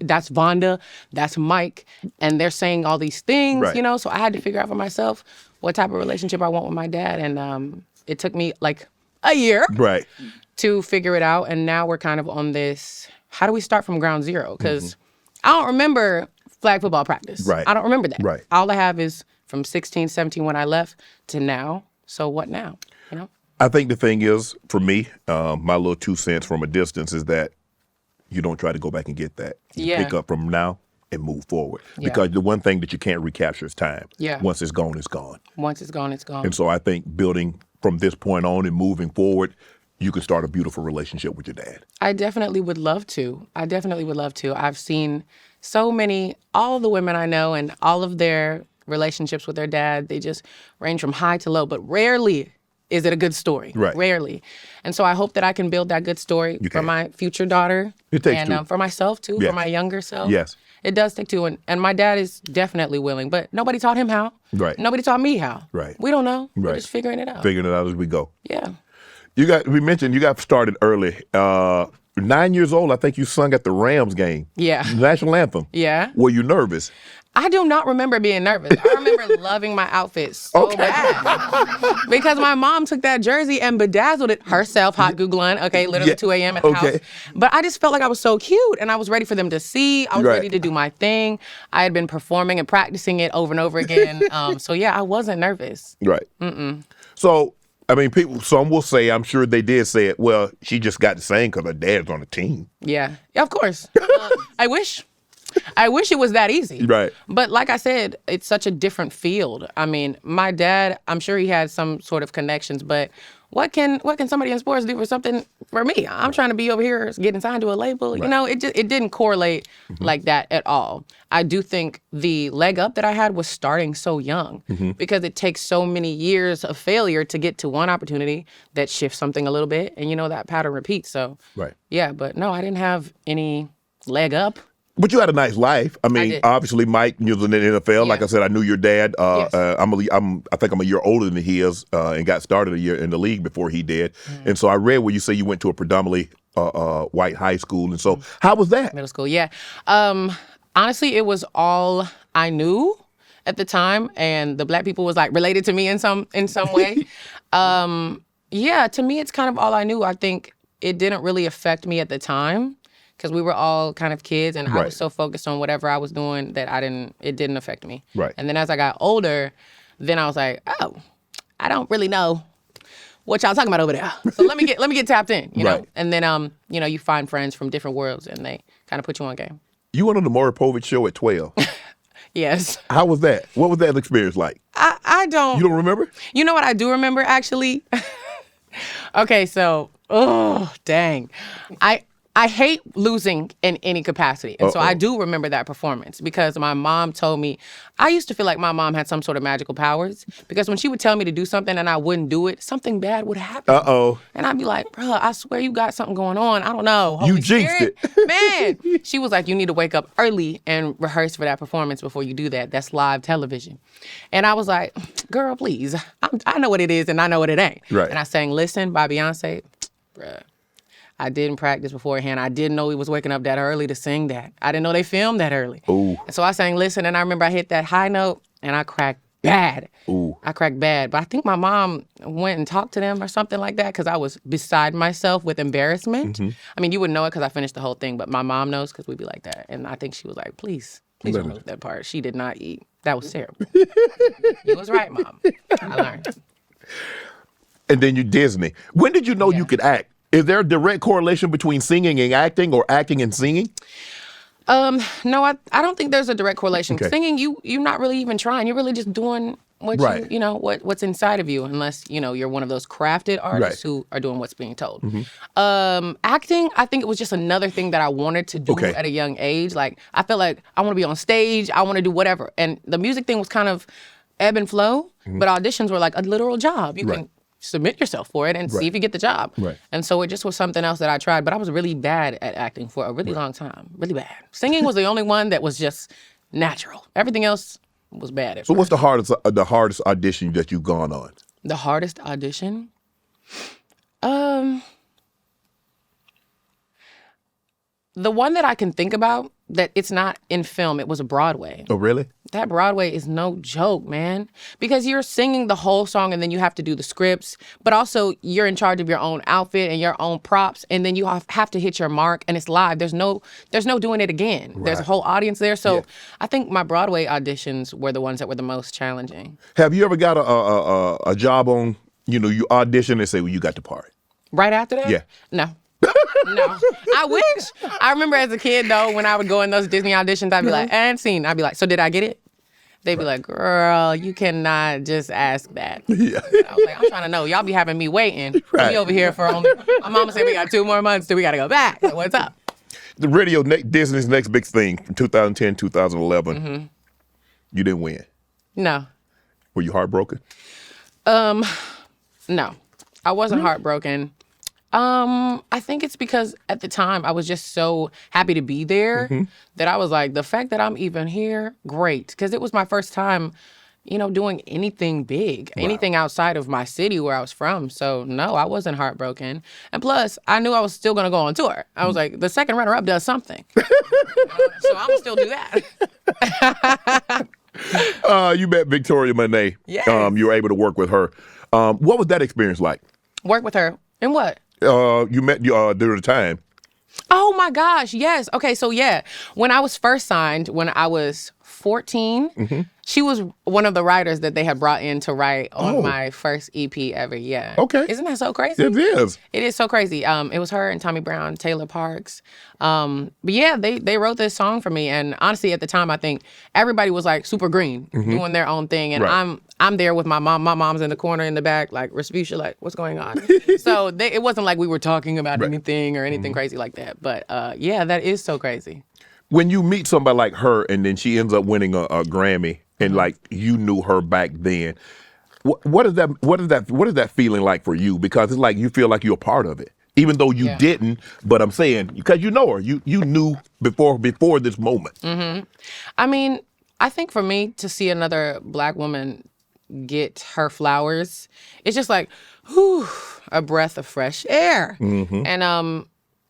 that's Vonda, that's Mike. And they're saying all these things, you know? So I had to figure out for myself what type of relationship I want with my dad. And it took me like a year to figure it out. And now we're kind of on this, how do we start from ground zero? Because I don't remember flag football practice. I don't remember that. All I have is from 16, 17 when I left to now. So what now, you know? I think the thing is, for me, my little 2 cents from a distance is that you don't try to go back and get that. You pick up from now and move forward. Because the one thing that you can't recapture is time. Once it's gone, it's gone. Once it's gone, it's gone. And so I think building from this point on and moving forward, you can start a beautiful relationship with your dad. I definitely would love to. I've seen so many, all the women I know and all of their relationships with their dad, they just range from high to low, but rarely is it a good story. Right. Rarely. And so I hope that I can build that good story for my future daughter. It takes and two. For myself too, Yes. for my younger self. Yes. It does take two. And my dad is definitely willing, but nobody taught him how. Right. Nobody taught me how. Right. We don't know. Right. We're just figuring it out. Figuring it out as we go. Yeah. We mentioned you got started early. 9 years old, I think you sung at the Rams game. Yeah. National anthem. Yeah. Were you nervous? I do not remember being nervous. I remember loving my outfit so bad. Because my mom took that jersey and bedazzled it herself, hot googling, literally 2 a.m. at the house. But I just felt like I was so cute and I was ready for them to see. I was ready to do my thing. I had been performing and practicing it over and over again. So yeah, I wasn't nervous. Right. So, I mean, some will say, I'm sure they did say it, well, she just got to sing because her dad's on the team. Yeah, of course. I wish it was that easy. Right. But like I said, it's such a different field. I mean, my dad, I'm sure he had some sort of connections, but what can somebody in sports do for something for me? I'm trying to be over here getting signed to a label. Right. You know, it didn't correlate like that at all. I do think the leg up that I had was starting so young because it takes so many years of failure to get to one opportunity that shifts something a little bit, and that pattern repeats. So yeah, but no, I didn't have any leg up. But you had a nice life. I mean, obviously, Mike was in the NFL. Yeah. Like I said, I knew your dad. Yes. I think I'm a year older than he is, and got started a year in the league before he did. And so I read where you say you went to a predominantly white high school. And so, how was that? Middle school, yeah. Honestly, it was all I knew at the time, and the black people was like related to me in some way. Yeah, to me, it's kind of all I knew. I think it didn't really affect me at the time, because we were all kind of kids, and I was so focused on whatever I was doing that it didn't affect me. Right. And then as I got older, then I was like, oh, I don't really know what y'all talking about over there. So let me get tapped in, you know? And then, you find friends from different worlds, and they kind of put you on game. You went on the Maury Povich show at 12. Yes. How was that? What was that experience like? I don't. You don't remember? You know what I do remember, actually? Okay, so, oh, dang. I hate losing in any capacity. And so I do remember that performance because my mom told me, I used to feel like my mom had some sort of magical powers because when she would tell me to do something and I wouldn't do it, something bad would happen. And I'd be like, bro, I swear you got something going on. I don't know. Holy you jinxed Spirit? it. Man. She was like, you need to wake up early and rehearse for that performance before you do that. That's live television. And I was like, girl, please. I know what it is and I know what it ain't. Right. And I sang Listen by Beyonce. Bruh. I didn't practice beforehand. I didn't know he was waking up that early to sing that. I didn't know they filmed that early. Ooh. And so I sang Listen, and I remember I hit that high note, and I cracked bad. Ooh. I cracked bad. But I think my mom went and talked to them or something like that because I was beside myself with embarrassment. I mean, you wouldn't know it because I finished the whole thing, but my mom knows because we'd be like that. And I think she was like, please remove that part. She did not eat. That was terrible. You was right, Mom. I learned. And then you Disney. When did you know you could act? Is there a direct correlation between singing and acting or acting and singing? No, I don't think there's a direct correlation. Okay. Singing, you're not really even trying. You're really just doing what what's inside of you, unless, you're one of those crafted artists who are doing what's being told. Acting, I think it was just another thing that I wanted to do at a young age. Like, I felt like I want to be on stage, I want to do whatever. And the music thing was kind of ebb and flow, but auditions were like a literal job. You can submit yourself for it and see if you get the job. And so it just was something else that I tried, but I was really bad at acting for a really long time. Really bad. Singing was the only one that was just natural. Everything else was bad at So first. what's the hardest audition that you've gone on? The hardest audition? The one that I can think about, that it's not in film, it was a Broadway. Oh, really? That Broadway is no joke, man. Because you're singing the whole song and then you have to do the scripts, but also you're in charge of your own outfit and your own props, and then you have to hit your mark, and it's live. There's no doing it again. Right. There's a whole audience there. So I think my Broadway auditions were the ones that were the most challenging. Have you ever got a job on, you audition and say, well, you got the part? Right after that? Yeah. No. No. I wish. I remember as a kid, though, when I would go in those Disney auditions, I'd be like, and scene. I'd be like, so did I get it? They'd be like, girl, you cannot just ask that. Yeah. I was like, I'm trying to know. Y'all be having me waiting. Right. We over here for only, my mama said we got 2 more months till we got to go back. So what's up? The radio, Disney's next big thing from 2010, 2011. You didn't win. No. Were you heartbroken? No, I wasn't heartbroken. I think it's because at the time I was just so happy to be there that I was like, the fact that I'm even here, great. Because it was my first time, doing anything big, anything outside of my city where I was from. So no, I wasn't heartbroken. And plus, I knew I was still going to go on tour. I was like, the second runner-up does something. So I'm going to still do that. You met Victoria Monet. Yes. You were able to work with her. What was that experience like? Work with her. And what? You met during the time. Oh my gosh, yes. Okay, so yeah, when I was first signed, when I was 14, she was one of the writers that they had brought in to write on my first EP ever, yeah. Okay. Isn't that so crazy? It is. It is so crazy. It was her and Tommy Brown, Taylor Parks. But yeah, they wrote this song for me, and honestly, at the time, I think everybody was like super green, doing their own thing, and Right. I'm there with my mom. My mom's in the corner in the back, like, Respucia, like, what's going on? So it wasn't like we were talking about anything or anything crazy like that. But yeah, that is so crazy. When you meet somebody like her and then she ends up winning a Grammy and like you knew her back then, what is that feeling like for you? Because it's like you feel like you're a part of it, even though you didn't. But I'm saying because you know her, you knew before this moment. I mean, I think for me to see another Black woman get her flowers, it's just like, whew, a breath of fresh air. And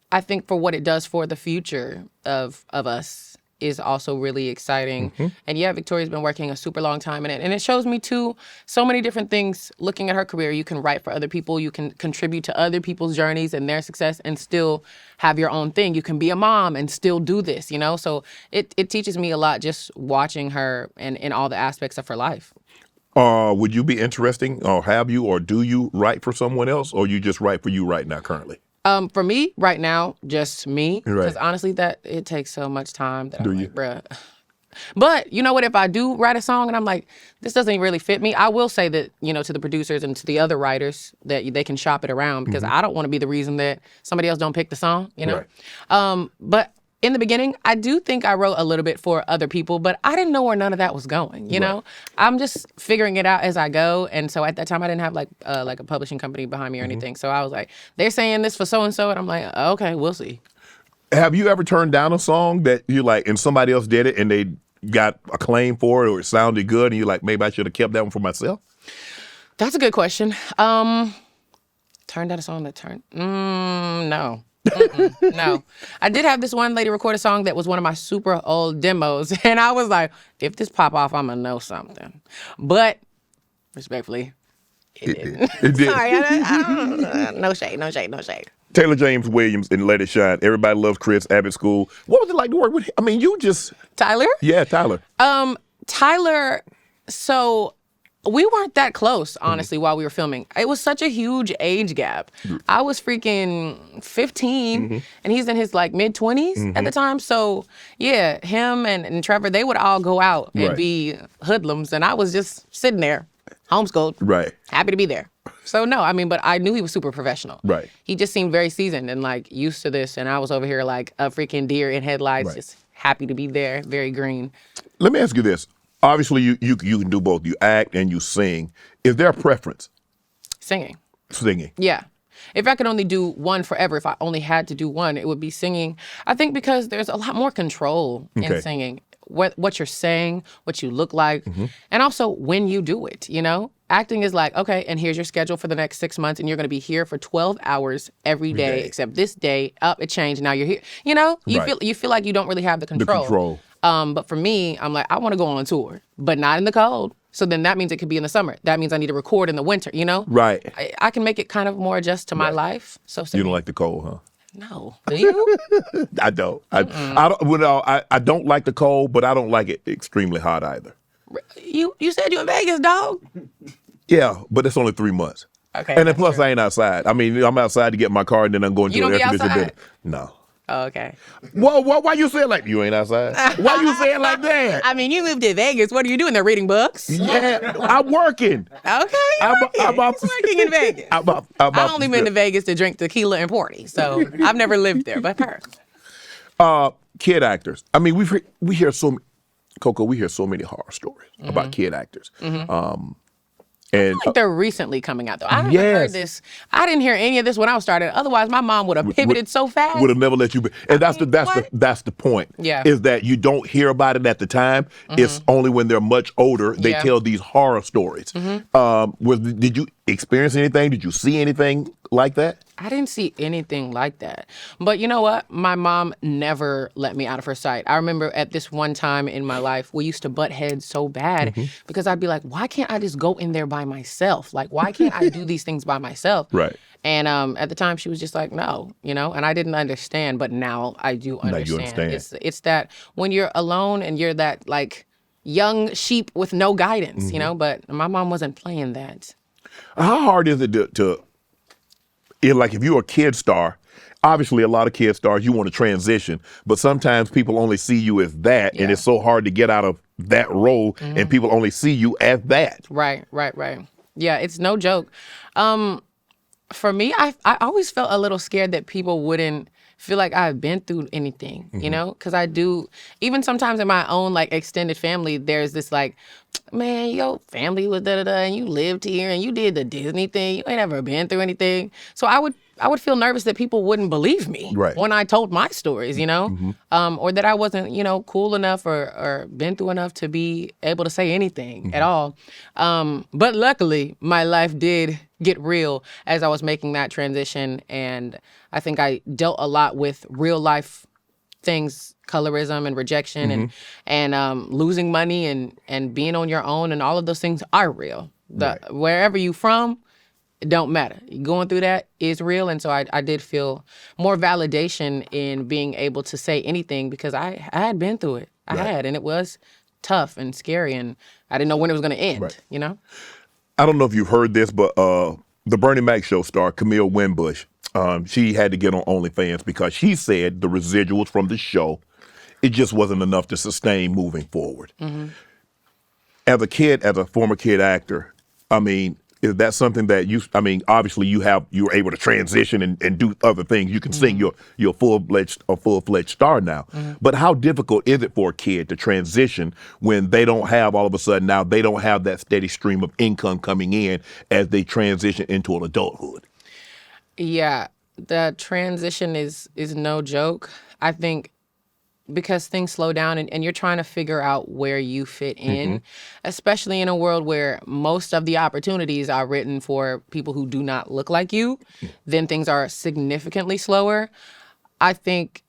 I think for what it does for the future of us is also really exciting. And yeah, Victoria's been working a super long time in it. And it shows me too, so many different things. Looking at her career, you can write for other people, you can contribute to other people's journeys and their success and still have your own thing. You can be a mom and still do this, So it teaches me a lot just watching her and in all the aspects of her life. Would you be interesting or have you or do you write for someone else or you just write for you right now currently? For me, right now, just me. Because Right. honestly, it takes so much time that Do I'm you? like, bruh. But you know what? If I do write a song and I'm like, this doesn't really fit me, I will say that, to the producers and to the other writers that they can shop it around because I don't want to be the reason that somebody else don't pick the song, Right. But in the beginning, I do think I wrote a little bit for other people, but I didn't know where none of that was going, you know? I'm just figuring it out as I go. And so at that time, I didn't have like a publishing company behind me or anything. So I was like, they're saying this for so-and-so. And I'm like, okay, we'll see. Have you ever turned down a song that you like and somebody else did it and they got acclaim for it or it sounded good and you're like, maybe I should have kept that one for myself? That's a good question. Turned down a song that turned, no. No. I did have this one lady record a song that was one of my super old demos. And I was like, if this pop off, I'm going to know something. But respectfully, it didn't. It did. Sorry, I don't, no shade. Taylor James Williams in Let It Shine. Everybody loves Chris, Abbott School. What was it like to work with him? I mean, you just... Tyler? Yeah, Tyler. Tyler, so... We weren't that close, honestly, while we were filming. It was such a huge age gap. I was freaking 15, and he's in his like mid-20s at the time. So yeah, him and Trevor, they would all go out and be hoodlums, and I was just sitting there, homeschooled, Right. happy to be there. So no, I mean, but I knew he was super professional. Right. He just seemed very seasoned and like used to this, and I was over here like a freaking deer in headlights, just happy to be there, very green. Let me ask you this. Obviously, you can do both. You act and you sing. Is there a preference? Singing. Singing. Yeah. If I could only do one forever, if I only had to do one, it would be singing. I think because there's a lot more control in singing. What you're saying, what you look like, and also when you do it, Acting is like, okay, and here's your schedule for the next 6 months, and you're going to be here for 12 hours every day, except this day, it changed, now you're here. You feel like you don't really have the control. But for me, I'm like, I want to go on tour, but not in the cold. So then that means it could be in the summer. That means I need to record in the winter, Right. I can make it kind of more adjust to my life. So You don't like the cold, huh? No. Do you? I don't. I don't. Well, I don't like the cold, but I don't like it extremely hot either. You said you in Vegas, dog? Yeah, but it's only 3 months. Okay. And then that's plus true. I ain't outside. I mean, I'm outside to get my car and then I'm going to You an don't air be conditioned outside? building. No. Oh, okay. Well, why you saying like you ain't outside? Why you saying like that? I mean, you moved to Vegas. What are you doing there, reading books? Yeah, I'm working. Okay, I'm off the working in Vegas. I've I've only been to Vegas to drink tequila and party, so I've never lived there, but her. Kid actors. I mean, we hear so Coco, we hear so many horror stories about kid actors. I feel like they're recently coming out though. I haven't heard this. I didn't hear any of this when I was started. Otherwise, my mom would have pivoted so fast. Would have never let you be. And that's the point. Yeah. Is that you don't hear about it at the time. It's only when they're much older they tell these horror stories. Did you experience anything? Did you see anything like that? I didn't see anything like that. But you know what? My mom never let me out of her sight. I remember at this one time in my life, we used to butt heads so bad because I'd be like, why can't I just go in there by myself? Like, why can't I do these things by myself? Right. And at the time, she was just like, no, and I didn't understand. But now I do understand. Now you understand. It's that when you're alone and you're that, like, young sheep with no guidance, But my mom wasn't playing that. How hard is it to like if you're a kid star, obviously a lot of kid stars, you want to transition, but sometimes people only see you as that, and it's so hard to get out of that role, and people only see you as that. Right. Yeah, it's no joke. For me, I always felt a little scared that people wouldn't feel like I've been through anything, because I do. Even sometimes in my own like extended family, there's this like, man, your family was da-da-da, and you lived here, and you did the Disney thing. You ain't ever been through anything. So I would feel nervous that people wouldn't believe me when I told my stories, or that I wasn't, cool enough or been through enough to be able to say anything at all. But luckily, my life did get real as I was making that transition, and I think I dealt a lot with real life things, colorism and rejection and losing money and being on your own, and all of those things are real. Wherever you from, it don't matter. Going through that is real, and so I did feel more validation in being able to say anything because I had been through it. I had, and it was tough and scary, and I didn't know when it was going to end, I don't know if you've heard this, but the Bernie Mac show star, Camille Winbush, she had to get on OnlyFans because she said the residuals from the show, it just wasn't enough to sustain moving forward. As a former kid actor, I mean, is that something that obviously you're able to transition and do other things. You can sing, you're a full-fledged star now. But how difficult is it for a kid to transition when they don't have, all of a sudden now, they don't have that steady stream of income coming in as they transition into an adulthood? Yeah, the transition is no joke. I think because things slow down and you're trying to figure out where you fit in, especially in a world where most of the opportunities are written for people who do not look like you, then things are significantly slower. I think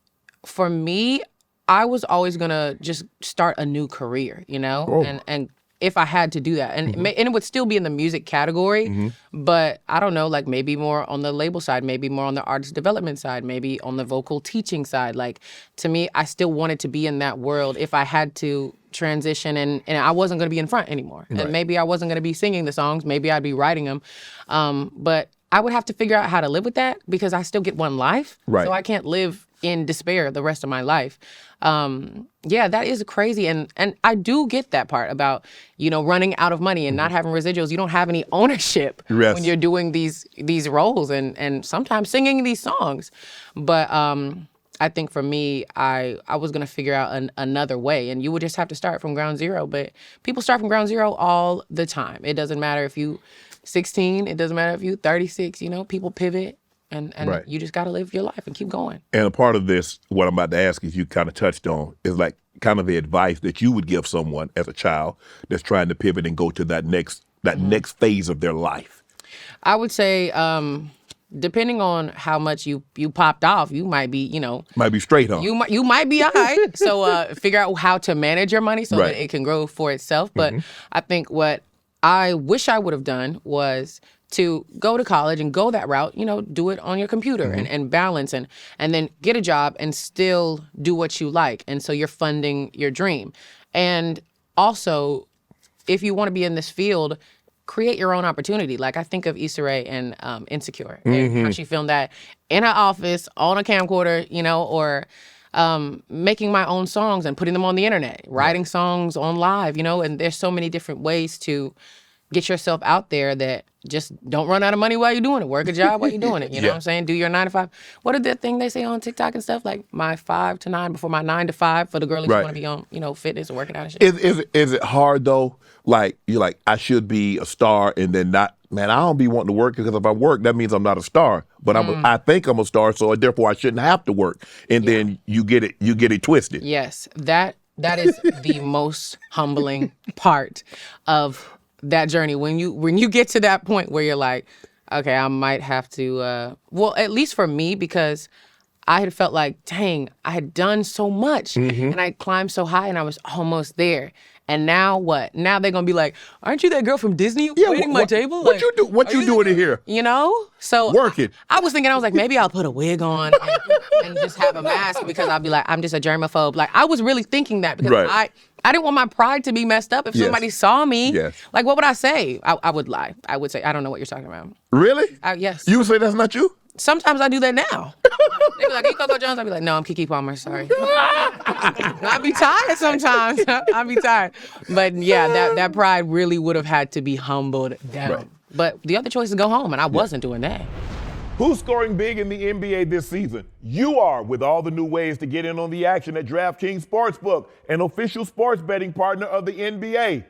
for me, I was always going to just start a new career, and if I had to do that. And it would still be in the music category, but I don't know, like maybe more on the label side, maybe more on the artist development side, maybe on the vocal teaching side. Like, to me, I still wanted to be in that world if I had to transition and I wasn't going to be in front anymore. And maybe I wasn't going to be singing the songs, maybe I'd be writing them. But I would have to figure out how to live with that because I still get one life. So I can't live in despair the rest of my life. That is crazy. And I do get that part about, running out of money and not having residuals. You don't have any ownership when you're doing these roles and sometimes singing these songs. But I think for me, I was going to figure out another way, and you would just have to start from ground zero. But people start from ground zero all the time. It doesn't matter if you 16, it doesn't matter if you 36, people pivot. And you just got to live your life and keep going. And a part of this, what I'm about to ask is you kind of touched on, is like kind of the advice that you would give someone as a child that's trying to pivot and go to that next phase of their life. I would say, depending on how much you popped off, you might be, might be straight, huh? You might be all right. So figure out how to manage your money so that it can grow for itself. But I think what I wish I would have done was to go to college and go that route, do it on your computer and balance and then get a job and still do what you like. And so you're funding your dream. And also, if you want to be in this field, create your own opportunity. Like I think of Issa Rae and Insecure and how she filmed that in her office on a camcorder, or making my own songs and putting them on the internet, writing songs on live, and there's so many different ways to get yourself out there that just don't run out of money while you're doing it. Work a job while you're doing it. You know Yeah. what I'm saying? Do your 9 to 5. What is that thing they say on TikTok and stuff? Like my 5 to 9 before my 9 to 5 for the girlies who Right. want to be on, fitness and working out and shit. Is it hard though? Like you're like, I should be a star and then not. Man, I don't be wanting to work because if I work, that means I'm not a star. But I think I'm a star, so therefore I shouldn't have to work. And then you get it twisted. Yes, that is the most humbling part of that journey. When you get to that point where you're like, okay, I might have to. Well, at least for me, because I had felt like, dang, I had done so much and I climbed so high and I was almost there. And now what? Now they're gonna be like, "Aren't you that girl from Disney waiting my table? What you do? What you doing in here? You know?" So Working. I was thinking, I was like, maybe I'll put a wig on and just have a mask because I'll be like, I'm just a germaphobe. Like I was really thinking that because Right. I didn't want my pride to be messed up if somebody saw me. Yes. Like what would I say? I would lie. I would say, I don't know what you're talking about. Really? Yes. You would say that's not you? Sometimes I do that now. They be like, "Hey, Coco Jones." I'll be like, "No, I'm Keke Palmer. Sorry." I be tired sometimes. I be tired. But yeah, that pride really would have had to be humbled down. Right. But the other choice is go home, and I wasn't doing that. Who's scoring big in the NBA this season? You are, with all the new ways to get in on the action at Draftkings Sportsbook, an official sports betting partner of the NBA.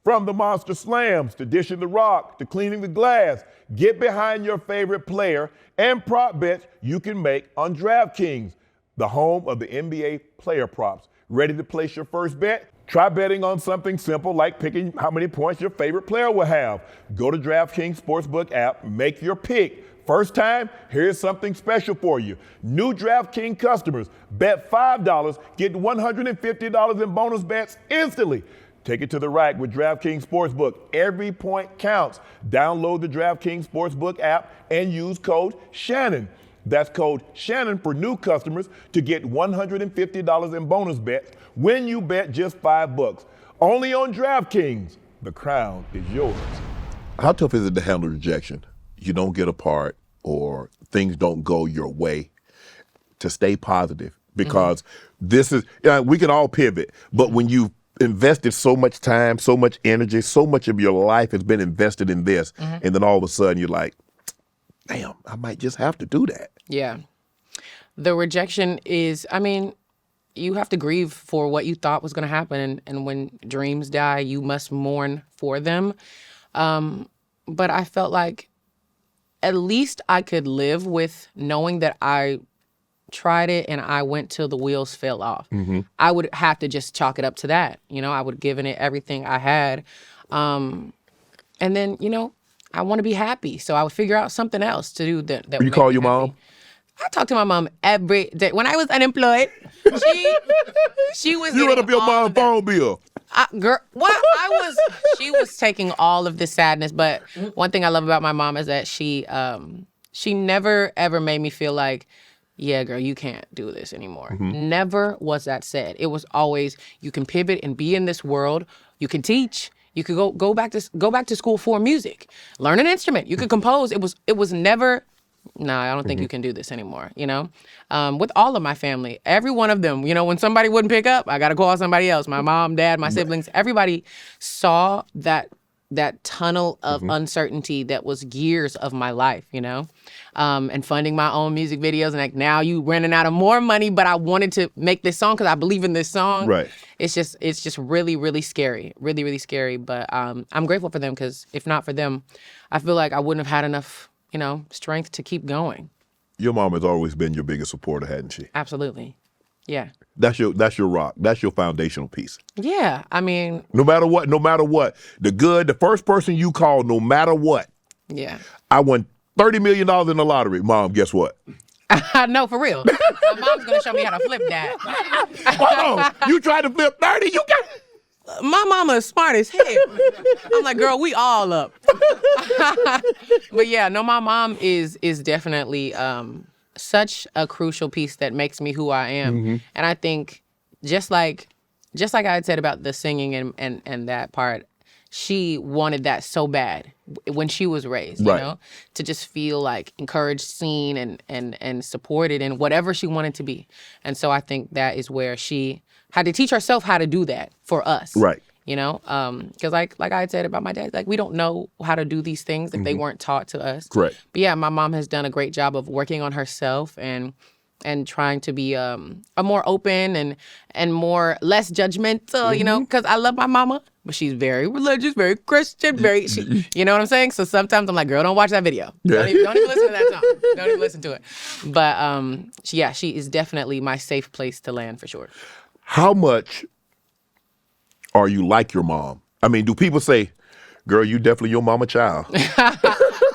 From the Monster Slams to dishing the rock to cleaning the glass, get behind your favorite player and prop bets you can make on Draftkings, the home of the NBA player props. Ready to place your first bet? Try betting on something simple like picking how many points your favorite player will have. Go to Draftkings Sportsbook app, make your pick. First time, here's something special for you. New DraftKings customers, bet $5, get $150 in bonus bets instantly. Take it to the rack with DraftKings Sportsbook. Every point counts. Download the DraftKings Sportsbook app and use code Shannon. That's code Shannon for new customers to get $150 in bonus bets when you bet just $5. Only on DraftKings. The crown is yours. How tough is it to handle rejection? You don't get a part or things don't go your way, to stay positive, because this is, we can all pivot, but when you invested so much time, so much energy, so much of your life has been invested in this, and then all of a sudden you're like, damn, I might just have to do that. Yeah. The rejection is, you have to grieve for what you thought was going to happen. And when dreams die, you must mourn for them. But I felt like at least I could live with knowing that I tried it and I went till the wheels fell off. I would have to just chalk it up to that. I would have given it everything I had. And then, I want to be happy. So I would figure out something else to do that would You make call me your happy. mom? I talked to my mom every day. When I was unemployed, she was You getting run up your all mom's of that. phone bill. She was taking all of the sadness, but one thing I love about my mom is that she never ever made me feel like, yeah, girl, you can't do this anymore. Never was that said. It was always, you can pivot and be in this world. You can teach. You could go back to school for music. Learn an instrument. You could compose. It was never, no, I don't think you can do this anymore, With all of my family, every one of them, when somebody wouldn't pick up, I got to call somebody else. My mom, dad, my siblings, everybody saw that tunnel of uncertainty that was years of my life, and funding my own music videos. And like, now you running out of more money, but I wanted to make this song because I believe in this song. Right. It's just really, really scary. Really, really scary. But I'm grateful for them, because if not for them, I feel like I wouldn't have had enough, strength to keep going. Your mom has always been your biggest supporter, hadn't she? Absolutely. Yeah. That's your rock. That's your foundational piece. Yeah. No matter what, the first person you call, no matter what. Yeah. I won $30 million in the lottery. Mom, guess what? No, for real. My mom's going to show me how to flip that. Hold on. You tried to flip 30? You got... My mama is smart as hell. I'm like, girl, we all up. But yeah, no, my mom is definitely such a crucial piece that makes me who I am. And I think just like I had said about the singing and that part, she wanted that so bad when she was raised, Right. to just feel like encouraged, seen, and supported in whatever she wanted to be. And so I think that is where she had to teach herself how to do that for us. Right. you know? Because like I had said about my dad, like we don't know how to do these things. Like they weren't taught to us. Correct. But yeah, my mom has done a great job of working on herself and trying to be a more open and more less judgmental, you know, because I love my mama, but she's very religious, very Christian, you know what I'm saying? So sometimes I'm like, girl, don't watch that video. Don't even listen to that song. Don't even listen to it. But she is definitely my safe place to land for sure. How much are you like your mom? I mean, do people say, girl, you definitely your mama child?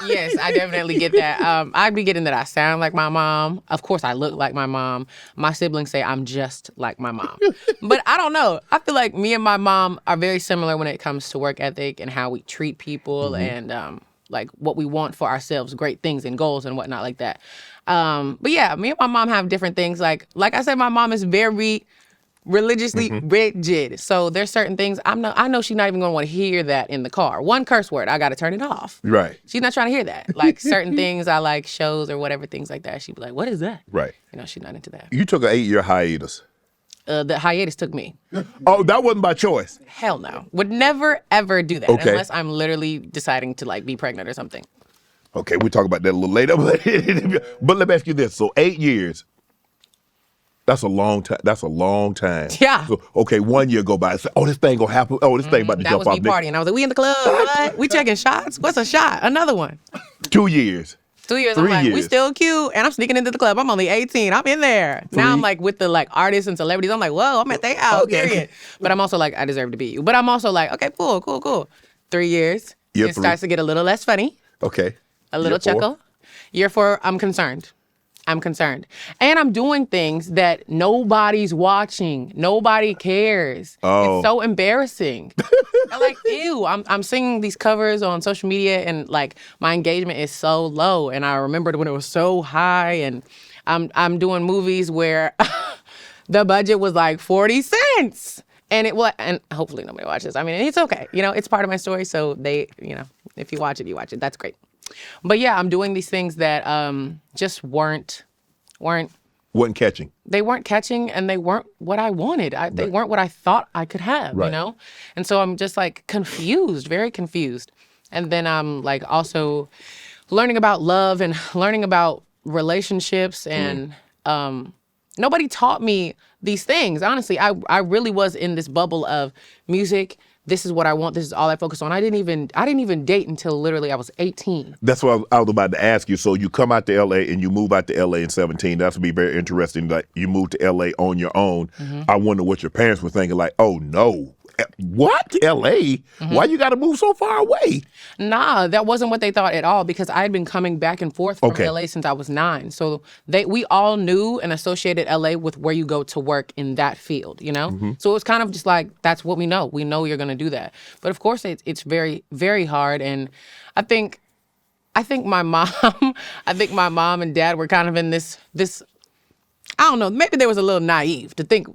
Yes, I definitely get that. I be getting that I sound like my mom. Of course, I look like my mom. My siblings say I'm just like my mom. But I don't know. I feel like me and my mom are very similar when it comes to work ethic and how we treat people and like what we want for ourselves, great things and goals and whatnot like that. But yeah, me and my mom have different things. Like I said, my mom is very religiously rigid. So there's certain things I know she's not even gonna want to hear that in the car. One curse word, I gotta turn it off. Right. She's not trying to hear that. Like certain things I like, shows or whatever, things like that. She'd be like, what is that? Right. You know, she's not into that. You took an 8-year hiatus. The hiatus took me. Oh, that wasn't by choice. Hell no. Would never ever do that Okay. unless I'm literally deciding to like be pregnant or something. Okay, we'll talk about that a little later. But let me ask you this. So 8 years, that's a long time. That's a long time. Yeah. So, okay, 1 year go by. Say, oh, this thing gonna happen. Oh, this thing about to That jump was off. me partying. I was like, we in the club. What? We taking shots? What's a shot? Another one. 2 years. 2 years. 3 I'm like, we years. still cute. And I'm sneaking into the club. I'm only 18. I'm in there. Now I'm like with the like artists and celebrities. I'm like, whoa, I'm at their house. Okay. Period. But I'm also like, I deserve to be you. But I'm also like, okay, cool. 3 years. Year It 3. starts to get a little less funny. Okay. A little Year 4. chuckle. Year 4, I'm concerned. And I'm doing things that nobody's watching. Nobody cares. Oh. It's so embarrassing. I'm like, ew. I'm singing these covers on social media and like my engagement is so low. And I remembered when it was so high. And I'm doing movies where the budget was like 40 cents. And and hopefully nobody watches. I mean, it's okay. You know, it's part of my story. So they, you know, if you watch it, you watch it. That's great. But yeah, I'm doing these things that just weren't Wasn't catching. they weren't catching and they weren't what I wanted. They weren't what I thought I could have, you Right. know? And so I'm just like confused, very confused. And then I'm like also learning about love and learning about relationships and nobody taught me these things. Honestly, I really was in this bubble of music. This is what I want. This is all I focus on. I didn't even date until literally I was 18. That's what I was about to ask you. So you come out to L.A. and you move out to L.A. in 17. That's would be very interesting. Like you moved to L.A. on your own. I wonder what your parents were thinking. Like, oh no, what L.A.? Why you got to move so far away? Nah, that wasn't what they thought at all because I had been coming back and forth from Okay. LA since I was 9. So we all knew and associated LA with where you go to work in that field, you know? So it was kind of just like, that's what we know. We know you're going to do that. But of course, it's very, very hard. And I think my mom and dad were kind of in this I don't know. Maybe they was a little naive to think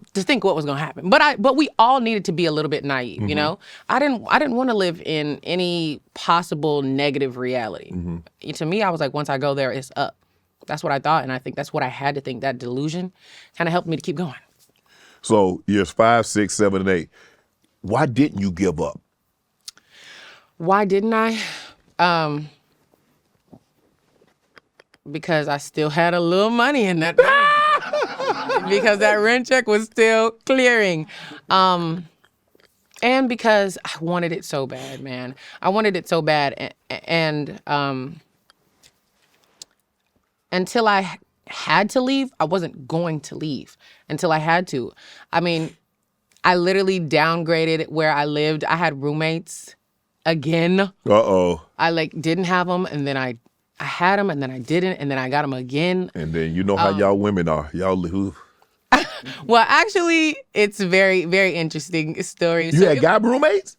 what was gonna happen. But we all needed to be a little bit naive, you know. I didn't want to live in any possible negative reality. To me, I was like, once I go there, it's up. That's what I thought, and I think that's what I had to think. That delusion kind of helped me to keep going. So years 5, 6, 7, and 8. Why didn't you give up? Why didn't I? Because I still had a little money in that bank. Because that rent check was still clearing. And because I wanted it so bad, man. I wanted it so bad. And until I had to leave, I wasn't going to leave until I had to. I mean, I literally downgraded where I lived. I had roommates again. Uh-oh. I like didn't have them, and then I had them, and then I didn't, and then I got them again. And then you know how y'all women are. Y'all who? Well, actually, it's very, very interesting story. You had guy roommates?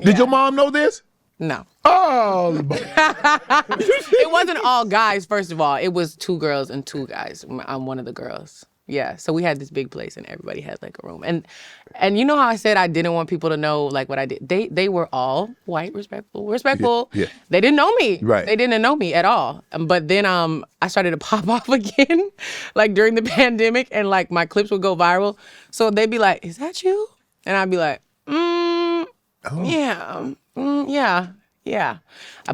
Did your mom know this? No. Oh. It wasn't all guys, first of all. It was 2 girls and 2 guys. I'm one of the girls. Yeah, so we had this big place and everybody had like a room. And you know how I said I didn't want people to know like what I did? They were all white, respectful. Yeah. They didn't know me. Right. They didn't know me at all. But then I started to pop off again like during the pandemic and like my clips would go viral. So they'd be like, "Is that you?" And I'd be like, Yeah.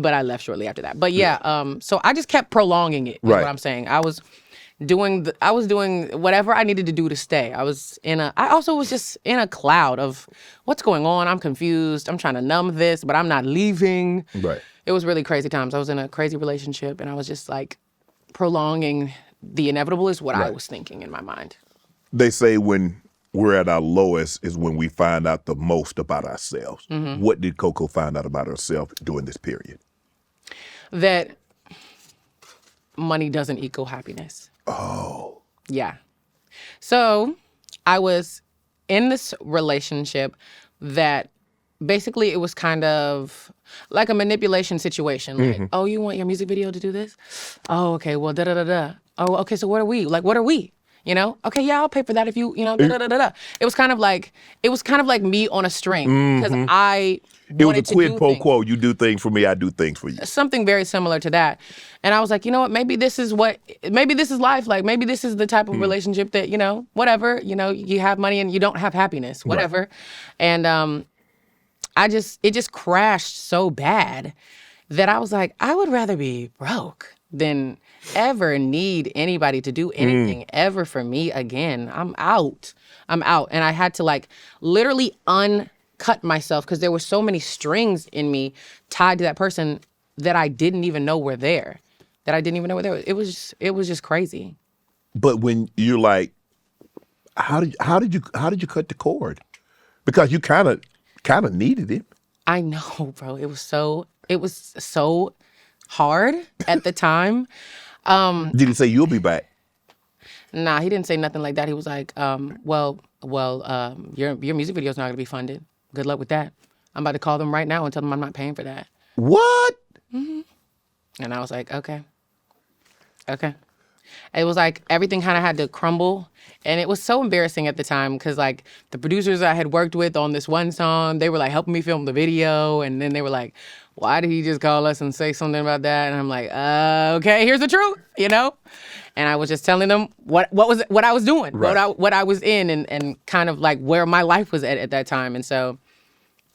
But I left shortly after that. But so I just kept prolonging it. Is Right. what I'm saying. I was doing whatever I needed to do to stay. I also was just in a cloud of what's going on. I'm confused. I'm trying to numb this, but I'm not leaving. Right. It was really crazy times. I was in a crazy relationship, and I was just like prolonging the inevitable is what I was thinking in my mind. They say when we're at our lowest is when we find out the most about ourselves. Mm-hmm. What did Coco find out about herself during this period? That money doesn't equal happiness. Oh. Yeah. So I was in this relationship that basically it was kind of like a manipulation situation. Like, oh, you want your music video to do this? Oh, okay. Well, da-da-da-da. Oh, okay. So what are we? Like, what are we? You know? Okay, yeah, I'll pay for that if you know, da-da-da-da-da. It was kind of like me on a string because I It was a wanted to quid do pro things. quo. You do things for me, I do things for you. Something very similar to that. And I was like, you know what, maybe this is life. Like maybe this is the type of relationship that, you know, whatever, you know, you have money and you don't have happiness, whatever. Right. And it just crashed so bad that I was like, I would rather be broke than ever need anybody to do anything ever for me again. I'm out. And I had to like literally uncut myself because there were so many strings in me tied to that person that I didn't even know were there. It was just crazy. But when you're like, how did you cut the cord? Because you kind of needed it. I know, bro. It was so hard at the time. Did he say you'll be back? Nah, he didn't say nothing like that. He was like, your music video's not gonna be funded. Good luck with that. I'm about to call them right now and tell them I'm not paying for that. What? And I was like, okay. It was like everything kind of had to crumble. And it was so embarrassing at the time because like the producers I had worked with on this one song, they were like helping me film the video. And then they were like, why did he just call us and say something about that? And I'm like, okay, here's the truth, you know? And I was just telling them what I was doing, right. what I was in and kind of like where my life was at that time. And so,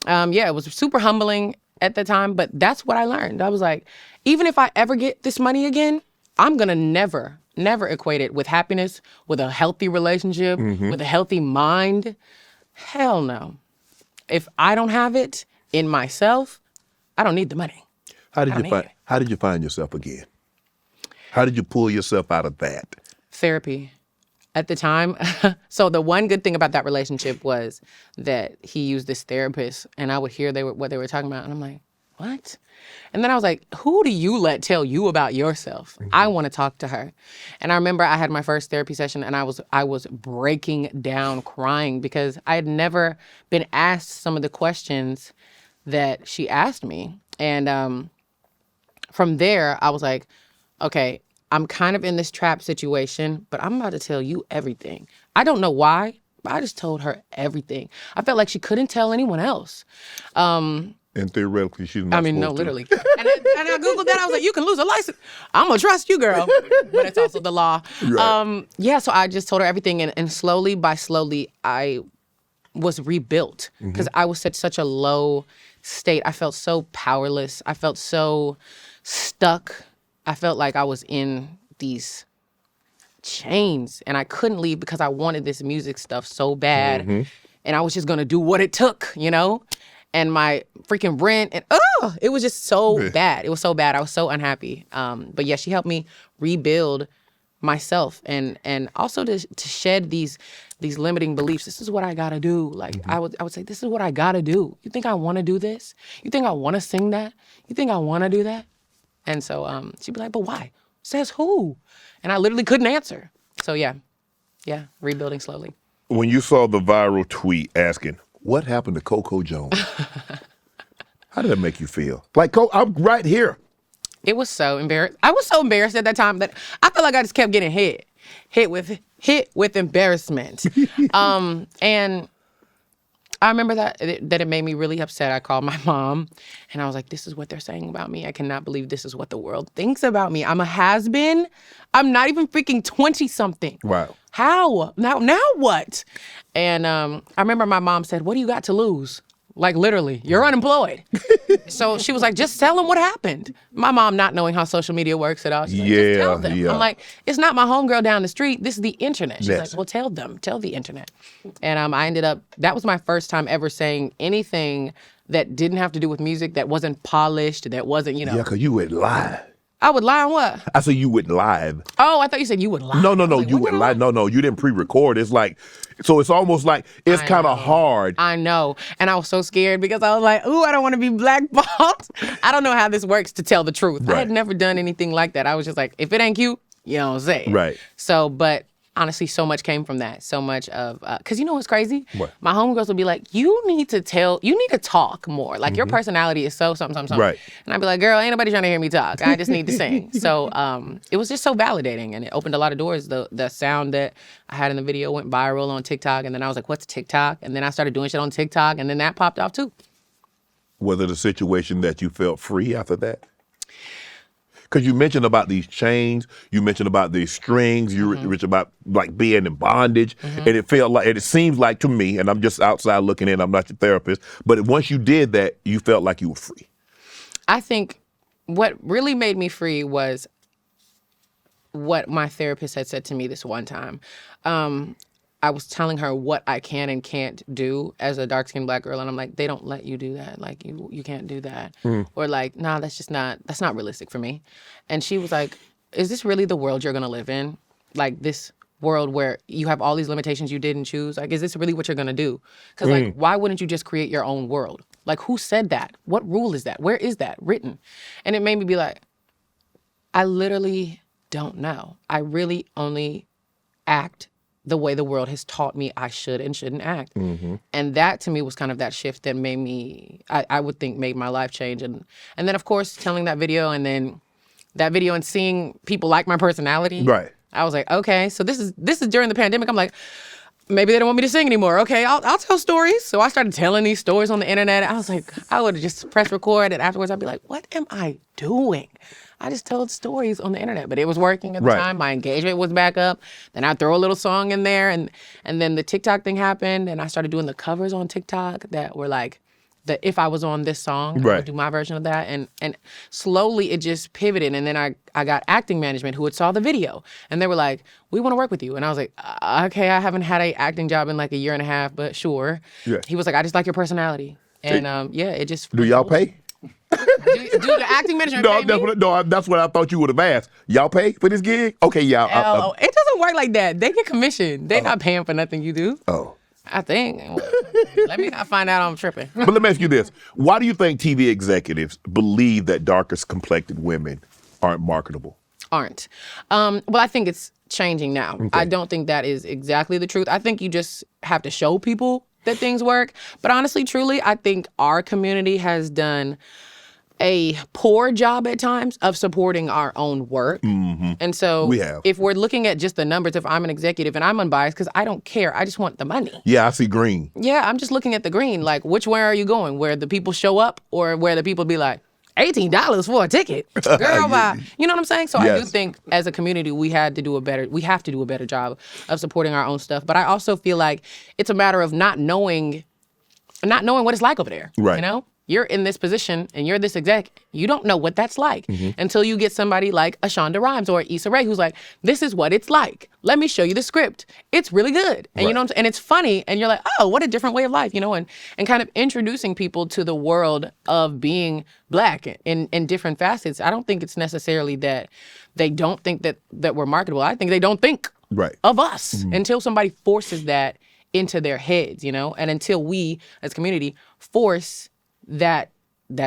it was super humbling at the time, but that's what I learned. I was like, even if I ever get this money again, I'm gonna never equate it with happiness, with a healthy relationship, with a healthy mind. Hell no. If I don't have it in myself, I don't need the money. How did you find yourself again? How did you pull yourself out of that? Therapy. At the time, so the one good thing about that relationship was that he used this therapist, and I would hear what they were talking about, and I'm like, what? And then I was like, who do you let tell you about yourself? I want to talk to her. And I remember I had my first therapy session, and I was breaking down crying because I had never been asked some of the questions that she asked me. And from there, I was like, okay, I'm kind of in this trap situation, but I'm about to tell you everything. I don't know why, but I just told her everything. I felt like she couldn't tell anyone else. And theoretically, she's not supposed to. Literally. And I Googled that. I was like, you can lose a license. I'm going to trust you, girl. But it's also the law. Right. So I just told her everything. And slowly by slowly, I was rebuilt because I was at such a low state. I felt so powerless. I felt so stuck. I felt like I was in these chains and I couldn't leave because I wanted this music stuff so bad. And I was just going to do what it took, you know? And my freaking rent and it was just so bad. It was so bad. I was so unhappy. But yeah, she helped me rebuild myself and also to shed these limiting beliefs. This is what I gotta do. Like I would say, this is what I gotta do. You think I want to do this? You think I want to sing that? You think I want to do that? And so she'd be like, but why? Says who? And I literally couldn't answer. So yeah, rebuilding slowly. When you saw the viral tweet asking, what happened to Coco Jones? How did that make you feel? Like, I'm right here. It was so embarrassed. I was so embarrassed at that time that I felt like I just kept getting hit with embarrassment. And I remember that it made me really upset. I called my mom and I was like, this is what they're saying about me. I cannot believe this is what the world thinks about me. I'm a has-been. I'm not even freaking 20-something. Wow. How? Now what? And I remember my mom said, what do you got to lose? Like literally, you're unemployed. So she was like, just tell them what happened. My mom not knowing how social media works at all. She's like, just tell them. Yeah. I'm like, it's not my homegirl down the street. This is the internet. She's Yes. like, well, tell them. Tell the internet. And I ended up, that was my first time ever saying anything that didn't have to do with music, that wasn't polished, that wasn't, Yeah, because you went live. I would lie on what? I said you went live. Oh, I thought you said you would lie. No, I was like, you what went did I live. No, you didn't pre-record. It's like, so it's almost like, it's I kind know. of hard. I know. And I was so scared because I was like, ooh, I don't want to be blackballed. I don't know how this works, to tell the truth. I Right. had never done anything like that. I was just like, if it ain't cute, you don't say it. Right. So, but honestly, so much came from that. So much of, because you know what's crazy? What? My homegirls would be like, you need to talk more. Like, your personality is so something. Right. And I'd be like, girl, ain't nobody trying to hear me talk. I just need to sing. So it was just so validating, and it opened a lot of doors. The sound that I had in the video went viral on TikTok, and then I was like, what's TikTok? And then I started doing shit on TikTok, and then that popped off too. Was it a situation that you felt free after that? Because you mentioned about these chains, you mentioned about these strings, you mentioned about like being in bondage, and it felt like, and it seems like to me, and I'm just outside looking in, I'm not your therapist, but once you did that, you felt like you were free. I think what really made me free was what my therapist had said to me this one time. I was telling her what I can and can't do as a dark-skinned Black girl, and I'm like, they don't let you do that. Like, you can't do that. Or like, nah, that's not realistic for me. And she was like, is this really the world you're gonna live in? Like, this world where you have all these limitations you didn't choose? Like, is this really what you're gonna do? Because like, why wouldn't you just create your own world? Like, who said that? What rule is that? Where is that written? And it made me be like, I literally don't know. I really only act the way the world has taught me I should and shouldn't act. And that to me was kind of that shift that made me, I would think, made my life change. And then of course, telling that video, and then that video and seeing people like my personality. Right. I was like, okay, so this is during the pandemic. I'm like, maybe they don't want me to sing anymore. Okay, I'll tell stories. So I started telling these stories on the internet. I was like, I would just press record, and afterwards I'd be like, what am I doing? I just told stories on the internet, but it was working at the time. My engagement was back up. Then I'd throw a little song in there, and then the TikTok thing happened, and I started doing the covers on TikTok that were like, if I was on this song, I would do my version of that, and slowly it just pivoted. And then I got acting management who had saw the video, and they were like, we want to work with you. And I was like, okay, I haven't had an acting job in like a year and a half, but sure. Yeah. He was like, I just like your personality, and it just. Do y'all pay? Do the acting management pay me? That's what I thought you would have asked. Y'all pay for this gig? Okay, y'all. It doesn't work like that. They get commission. They're not paying for nothing you do. Oh. I think. Let me not find out I'm tripping. But let me ask you this. Why do you think TV executives believe that darker complected women aren't marketable? Aren't. Well, I think it's changing now. Okay. I don't think that is exactly the truth. I think you just have to show people that things work. But honestly, truly, I think our community has done a poor job at times of supporting our own work. And so We have. if we're looking at just the numbers, if I'm an executive and I'm unbiased, because I don't care, I just want the money. Yeah, I see green. Yeah, I'm just looking at the green. Like, which way are you going? Where the people show up, or where the people be like, $18 for a ticket? Girl, bye. You know what I'm saying? So I do Yes. think as a community, we have to do a better job of supporting our own stuff. But I also feel like it's a matter of not knowing what it's like over there. Right. You know? You're in this position and you're this exec. You don't know what that's like until you get somebody like a Shonda Rhimes or Issa Rae who's like, this is what it's like. Let me show you the script. It's really good. And you know what I'm saying? And it's funny. And you're like, oh, what a different way of life, you know? And kind of introducing people to the world of being Black in different facets. I don't think it's necessarily that they don't think that we're marketable. I think they don't think of us until somebody forces that into their heads, you know? And until we as community force that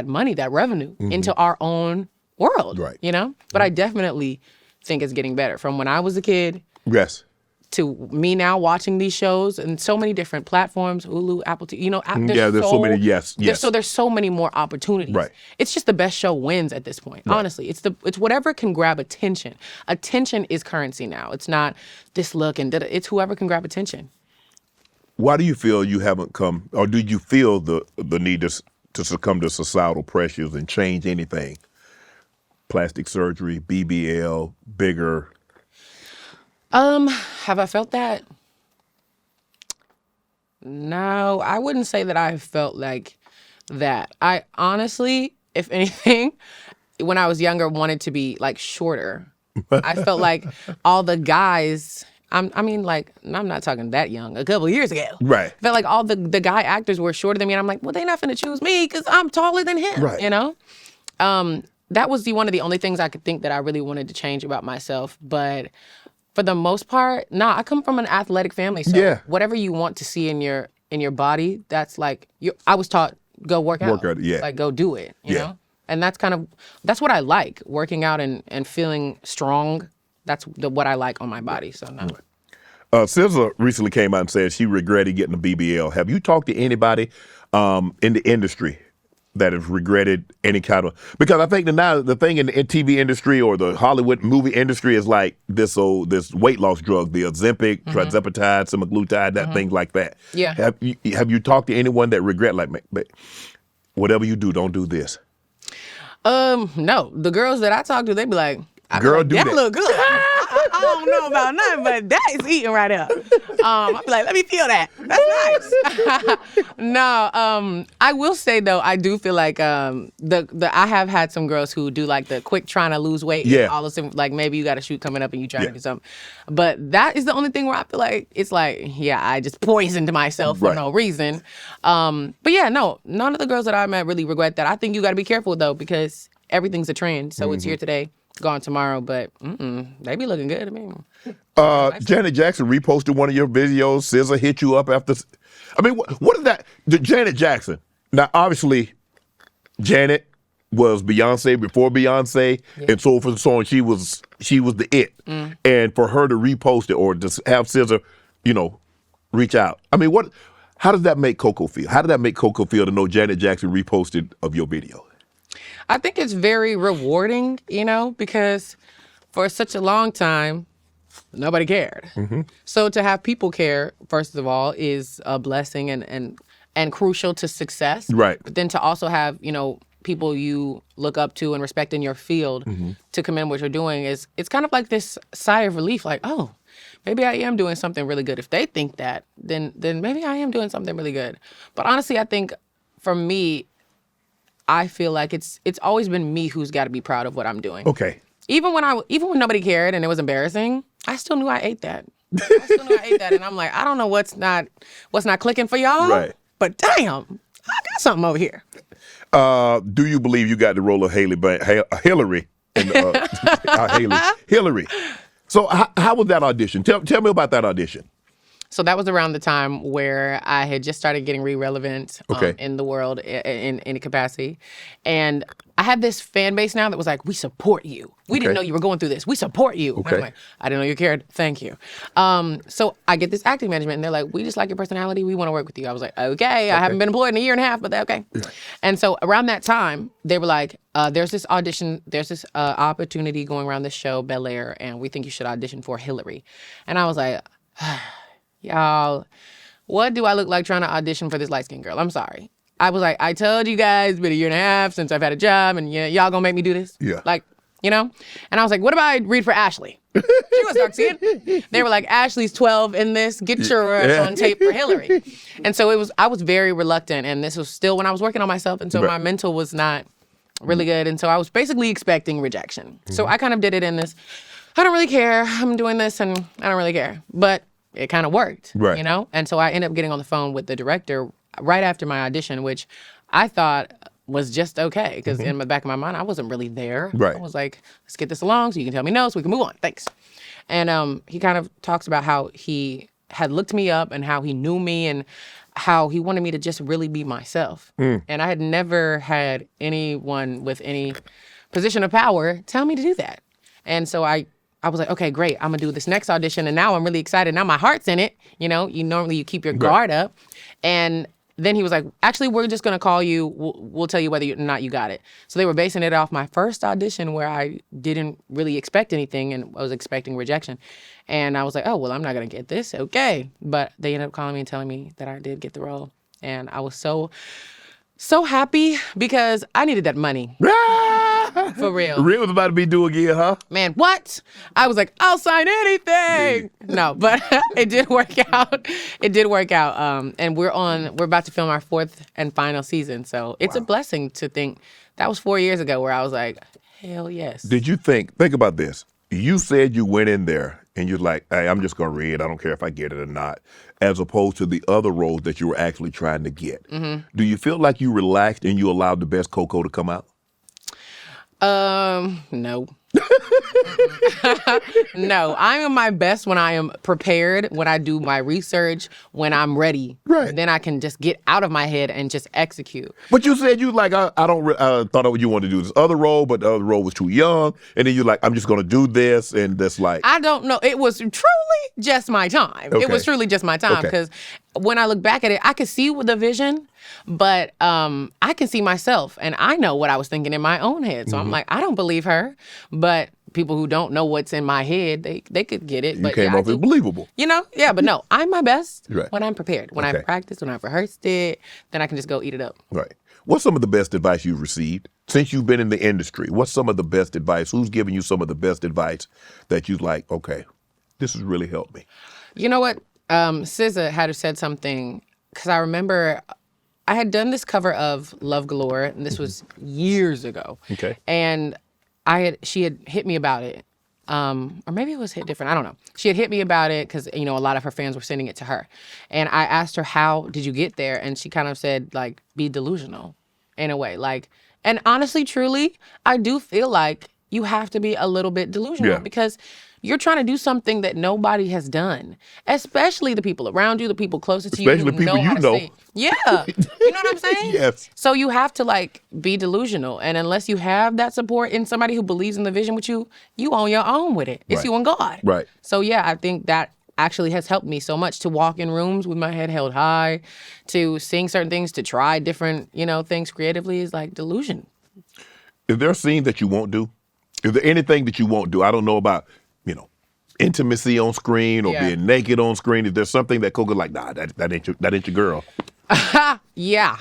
money, that revenue into our own world, you know? But I definitely think it's getting better. From when I was a kid Yes. to me now watching these shows and so many different platforms, Hulu, Apple TV, you know, There's so many, yes. There's so many more opportunities. Right. It's just the best show wins at this point. Honestly, it's whatever can grab attention. Attention is currency now. It's not this look and it's whoever can grab attention. Why do you feel you haven't come, or do you feel the need to succumb to societal pressures and change anything? Plastic surgery, BBL, bigger. Have I felt that? No, I wouldn't say that I felt like that. I honestly, if anything, when I was younger, wanted to be like shorter. I felt like all the guys, I'm not talking that young, a couple of years ago. Right. I felt like all the guy actors were shorter than me. And I'm like, well, they not finna choose me because I'm taller than him, Right. you know? That was one of the only things I could think that I really wanted to change about myself. But for the most part, I come from an athletic family. So Yeah. whatever you want to see in your body, that's like, I was taught, go work out. Work out, yeah. Like, go do it, you Yeah. know? And that's what I like, working out and feeling strong. That's what I like on my body, so no. SZA recently came out and said she regretted getting a BBL. Have you talked to anybody in the industry that has regretted any kind of, because I think that now the thing in the TV industry or the Hollywood movie industry is like this weight loss drug, the Ozempic, tirzepatide, semaglutide, things like that. Yeah. Have you talked to anyone that regret, like, whatever you do, don't do this? No. The girls that I talk to, they be like, Girl, do that that. look good. I don't know about nothing, but that is eating right up. I be like, let me feel that. That's nice. No, I will say though, I do feel like I have had some girls who do like the quick trying to lose weight. Yeah. All of them, like maybe you got a shoot coming up and you trying to do something. But that is the only thing where I feel like it's like, yeah, I just poisoned myself for no reason. But yeah, no, none of the girls that I met really regret that. I think you got to be careful though, because everything's a trend. So it's here today, gone tomorrow, but they be looking good to me. Janet Jackson reposted one of your videos. SZA hit you up after. I mean, what is that? Janet Jackson. Now, obviously, Janet was Beyonce before Beyonce, and so for so on, she was the it. And for her to repost it or just have SZA, reach out. I mean, how does that make Coco feel? How did that make Coco feel to know Janet Jackson reposted of your video? I think it's very rewarding, because for such a long time, nobody cared. So to have people care, first of all, is a blessing and crucial to success. Right. But then to also have, people you look up to and respect in your field to commend what you're doing it's kind of like this sigh of relief, like, oh, maybe I am doing something really good. If they think that, then maybe I am doing something really good. But honestly, I think for me, I feel like it's always been me who's got to be proud of what I'm doing. Okay. Even when nobody cared and it was embarrassing, I still knew I ate that. And I'm like, I don't know what's not clicking for y'all. Right. But damn, I got something over here. Do you believe you got the role of Hillary? Hillary. So how was that audition? Tell me about that audition. So that was around the time where I had just started getting relevant in the world in any capacity. And I had this fan base now that was like, we support you. We didn't know you were going through this. We support you. Okay. And I'm like, I didn't know you cared. Thank you. So I get this acting management and they're like, we just like your personality. We want to work with you. I was like, okay. I haven't been employed in a year and a half, but okay. And so around that time, they were like, there's this audition, there's this opportunity going around this show, Bel-Air, and we think you should audition for Hillary. And I was like, y'all, what do I look like trying to audition for this light-skinned girl? I'm sorry. I was like, I told you guys, it's been a year and a half since I've had a job, and y'all gonna make me do this? Yeah. Like, And I was like, what if I read for Ashley? She was dark-skinned. They were like, Ashley's 12 in this. Get your on tape for Hillary. And so I was very reluctant, and this was still when I was working on myself, and so my mental was not really good, and so I was basically expecting rejection. So I kind of did it in this, I don't really care. I'm doing this, and I don't really care. But it kind of worked, right. And so I ended up getting on the phone with the director right after my audition, which I thought was just okay, because in the back of my mind, I wasn't really there. Right. I was like, let's get this along so you can tell me no so we can move on. Thanks. And he kind of talks about how he had looked me up and how he knew me and how he wanted me to just really be myself. And I had never had anyone with any position of power tell me to do that. And so I was like, okay, great. I'm gonna do this next audition, and now I'm really excited. Now my heart's in it. You normally keep your guard up, and then he was like, actually, we're just gonna call you. We'll tell you whether or not you got it. So they were basing it off my first audition where I didn't really expect anything, and I was expecting rejection. And I was like, oh well, I'm not gonna get this. Okay, but they ended up calling me and telling me that I did get the role, and I was so happy because I needed that money. For real. Rhea was about to be due again, huh? Man, what? I was like, I'll sign anything. No, but it did work out. It did work out. And we're about to film our 4th and final season. So it's a blessing to think that was 4 years ago where I was like, hell yes. Did you think about this. You said you went in there and you're like, hey, I'm just going to read. I don't care if I get it or not, as opposed to the other roles that you were actually trying to get. Mm-hmm. Do you feel like you relaxed and you allowed the best Coco to come out? No. No, I am my best when I am prepared, when I do my research, when I'm ready. Right. Then I can just get out of my head and just execute. But you said you like, I thought you wanted to do this other role, but the other role was too young. And then you're like, I'm just going to do this. And that's like. I don't know. It was truly just my time. Okay. It was truly just my time. Because when I look back at it, I could see the vision, but I can see myself. And I know what I was thinking in my own head. So I'm like, I don't believe her. But people who don't know what's in my head, they could get it. You but came off as believable. You know? Yeah, but no, I'm my best Right. when I'm prepared. When I've practiced, when I've rehearsed it, then I can just go eat it up. Right. What's some of the best advice you've received since you've been in the industry? What's some of the best advice? Who's giving you some of the best advice that you like, okay, this has really helped me? You know what? SZA had said something, because I remember I had done this cover of Love Galore, and this was years ago. Okay. And she had hit me about it. Or maybe it was hit different. I don't know. She had hit me about it because, a lot of her fans were sending it to her. And I asked her, how did you get there? And she kind of said, like, be delusional in a way. Like, and honestly, truly, I do feel like you have to be a little bit delusional because you're trying to do something that nobody has done, especially the people around you, the people closest to you. Especially people you know. Yeah. You know what I'm saying? Yes. So you have to, like, be delusional. And unless you have that support in somebody who believes in the vision with you, you on your own with it. It's Right. you and God. Right. So, yeah, I think that actually has helped me so much to walk in rooms with my head held high, to sing certain things, to try different, things creatively is like delusion. Is there a scene that you won't do? Is there anything that you won't do? I don't know about, intimacy on screen or being naked on screen. Is there something that Coco like, nah, that ain't your girl? Yeah.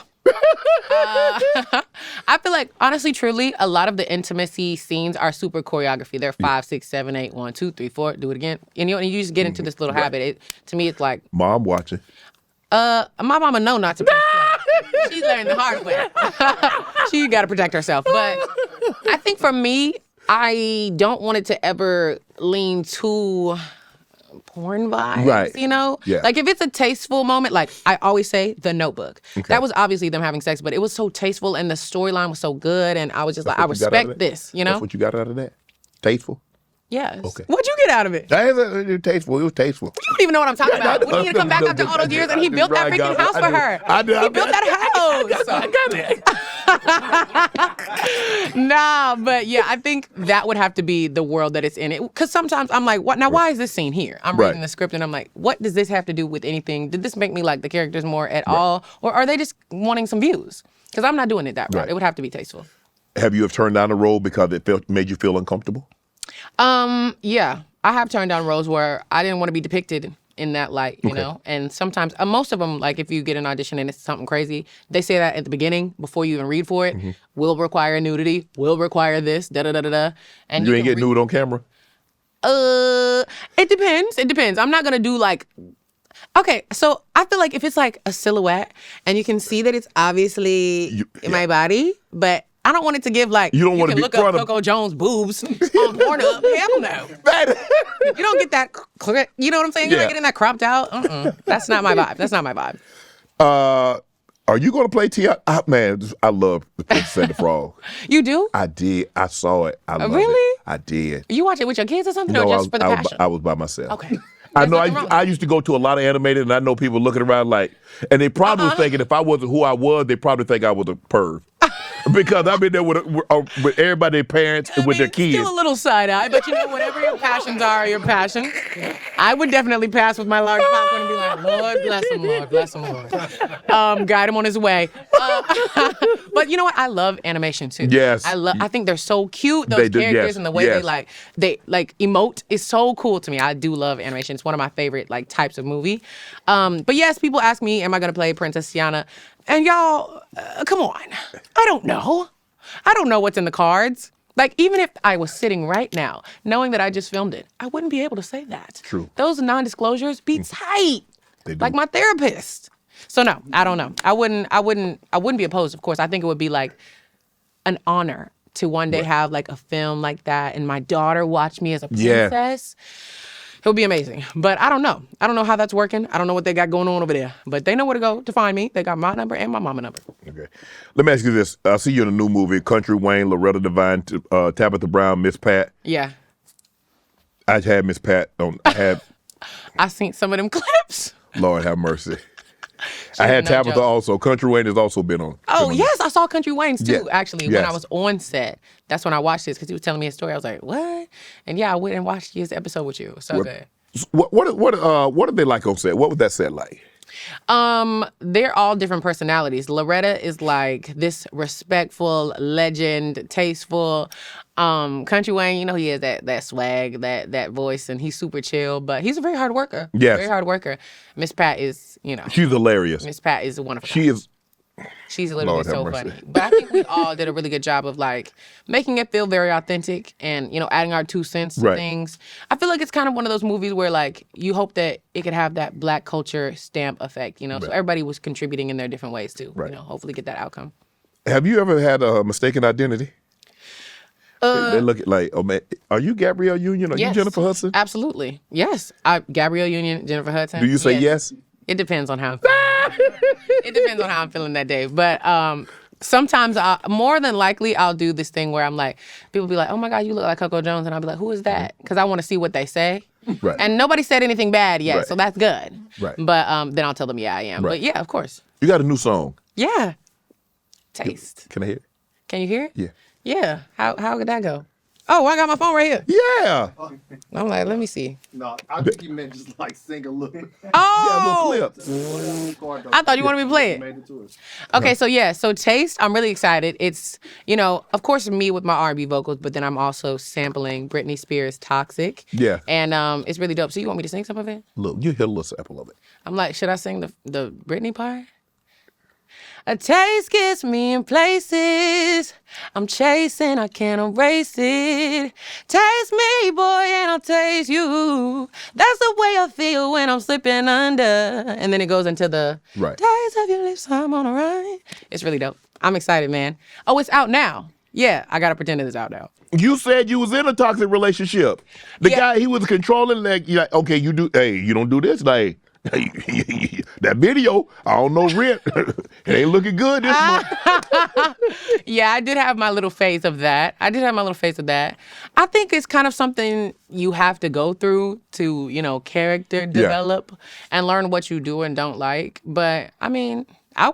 I feel like, honestly, truly, a lot of the intimacy scenes are super choreography. They're 5, 6, 7, 8, 1, 2, 3, 4. Do it again. And you just get into this little habit. To me, it's like, Mom watching. my mama know not to press play. She's learned the hard way. She got to protect herself. But I think for me, I don't want it to ever lean too porn vibes, Right. Yeah. Like if it's a tasteful moment, like I always say, The Notebook. Okay. That was obviously them having sex, but it was so tasteful and the storyline was so good, and I was just That's like, I what you got out of respect that? this, That's what you got out of that? Tasteful? Yes. Okay. What'd you get out of it? That is tasteful. It was tasteful. You don't even know what I'm talking about. We need to come back after all those years, and he built that freaking house for her. He built that house. I got it. Nah, but yeah, I think that would have to be the world that it's in. Because sometimes I'm like, what? Now, why is this scene here? I'm reading the script and I'm like, what does this have to do with anything? Did this make me like the characters more at all? Or are they just wanting some views? Because I'm not doing it that route. Right. It would have to be tasteful. Have you turned down a role because it made you feel uncomfortable? Yeah. I have turned down roles where I didn't want to be depicted in that light, you know? And sometimes, most of them, like if you get an audition and it's something crazy, they say that at the beginning before you even read for it, will require nudity, will require this, da-da-da-da-da. And You ain't get nude on camera? It depends. It depends. I'm not going to do like, okay, so I feel like if it's like a silhouette and you can see that it's obviously in my body, but I don't want it to give like, you don't want to be look up Coco Jones' boobs on Pornhub. Hell no. You don't get that, you know what I'm saying? You're not getting that cropped out. That's not my vibe. That's not my vibe. Are you going to play Tiana? Man, I love The Princess and the Frog. You do? I did. I saw it. I loved really? it. I did. You watch it with your kids or something, No, or just for the passion? I was by myself. Okay. I know. There's nothing wrong with I used to go to a lot of animated, and I know people looking around like, and they probably were thinking if I wasn't who I was, they probably think I was a perv. Because I've been there with everybody, their parents, and with their kids. Still a little side eye, but whatever your passions are, your passion. I would definitely pass with my large popcorn and be like, Lord bless him, Lord bless him, Lord. Guide him on his way. But you know what? I love animation too. Yes. I think they're so cute. Those characters and the way they emote is so cool to me. I do love animation. It's one of my favorite types of movie. But yes, people ask me, am I gonna play Princess Tiana? And y'all, come on. I don't know. I don't know what's in the cards. Like, even if I was sitting right now, knowing that I just filmed it, I wouldn't be able to say that. True. Those non-disclosures be tight. They do. Like my therapist. So no, I don't know. I wouldn't be opposed, of course. I think it would be like an honor to one day have like a film like that and my daughter watch me as a princess. It would be amazing. But I don't know. I don't know how that's working. I don't know what they got going on over there. But they know where to go to find me. They got my number and my mama number. Okay. Let me ask you this. I see you in a new movie, Country Wayne, Loretta Devine, Tabitha Brown, ms.pat. Yeah. I had ms.pat on. I seen some of them clips. Lord have mercy. I had no Tabitha joke. also. Country Wayne has also been on. Oh, yes. I saw Country Wayne's too, Yeah. actually, when I was on set. That's when I watched this because he was telling me his story. I was like, what? And yeah, I went and watched his episode with you. So good. What are they like on set? What was that set like? They're all different personalities. Loretta is like this respectful, legend, tasteful. Country Wayne, you know, he has that swag, that voice, and he's super chill, but he's a very hard worker. Yes. Very hard worker. ms.pat is, you know. She's hilarious. ms.pat is a wonderful She is. She's literally Lord have so mercy. funny. But I think we all did a really good job of like making it feel very authentic and, you know, adding our 2 cents to Right. things. I feel like it's kind of one of those movies where like you hope that it could have that Black culture stamp effect, you know. So everybody was contributing in their different ways too. Right. You know, hopefully get that outcome. Have you ever had a mistaken identity? They look at like, oh man, are you Gabrielle Union? Are you Jennifer Hudson? Absolutely. Yes. Gabrielle Union, Jennifer Hudson. Do you say yes? It depends on how I'm feeling. It depends on how I'm feeling that day. But sometimes, more than likely, I'll do this thing where I'm like, people be like, oh my God, you look like Coco Jones. And I'll be like, who is that? Because I want to see what they say. Right. And nobody said anything bad yet, Right. so that's good. Right. But then I'll tell them, yeah, I am. Right. But yeah, of course. You got a new song. Yeah. Taste. Can I hear it? Can you hear it? Yeah. Yeah. How could that go? Oh, I got my phone right here. Yeah. I'm like, let me see. No, I think you meant just like sing a little. Oh! Yeah, a little clip. I thought you wanted me to play it. Okay, so Taste, I'm really excited. It's, you know, of course me with my R&B vocals, but then I'm also sampling Britney Spears' Toxic. Yeah. And it's really dope. So you want me to sing some of it? Look, you hit a little sample of it. I'm like, should I sing the Britney part? A taste gets me in places I'm chasing, I can't erase it. Taste me, boy, and I'll taste you. That's the way I feel when I'm slipping under. And then it goes into the Right. taste of your lips, I'm on a ride. It's really dope. I'm excited, man. Oh, it's out now. Yeah, I gotta pretend it's out now. You said you was in a toxic relationship. The Yeah. guy, he was controlling, like, you're like, okay, you don't do this, like, that video, I don't know, rent, it ain't looking good this month. Yeah, I did have my little phase of that. I think it's kind of something you have to go through to, you know, character develop and learn what you do and don't like. But, I mean,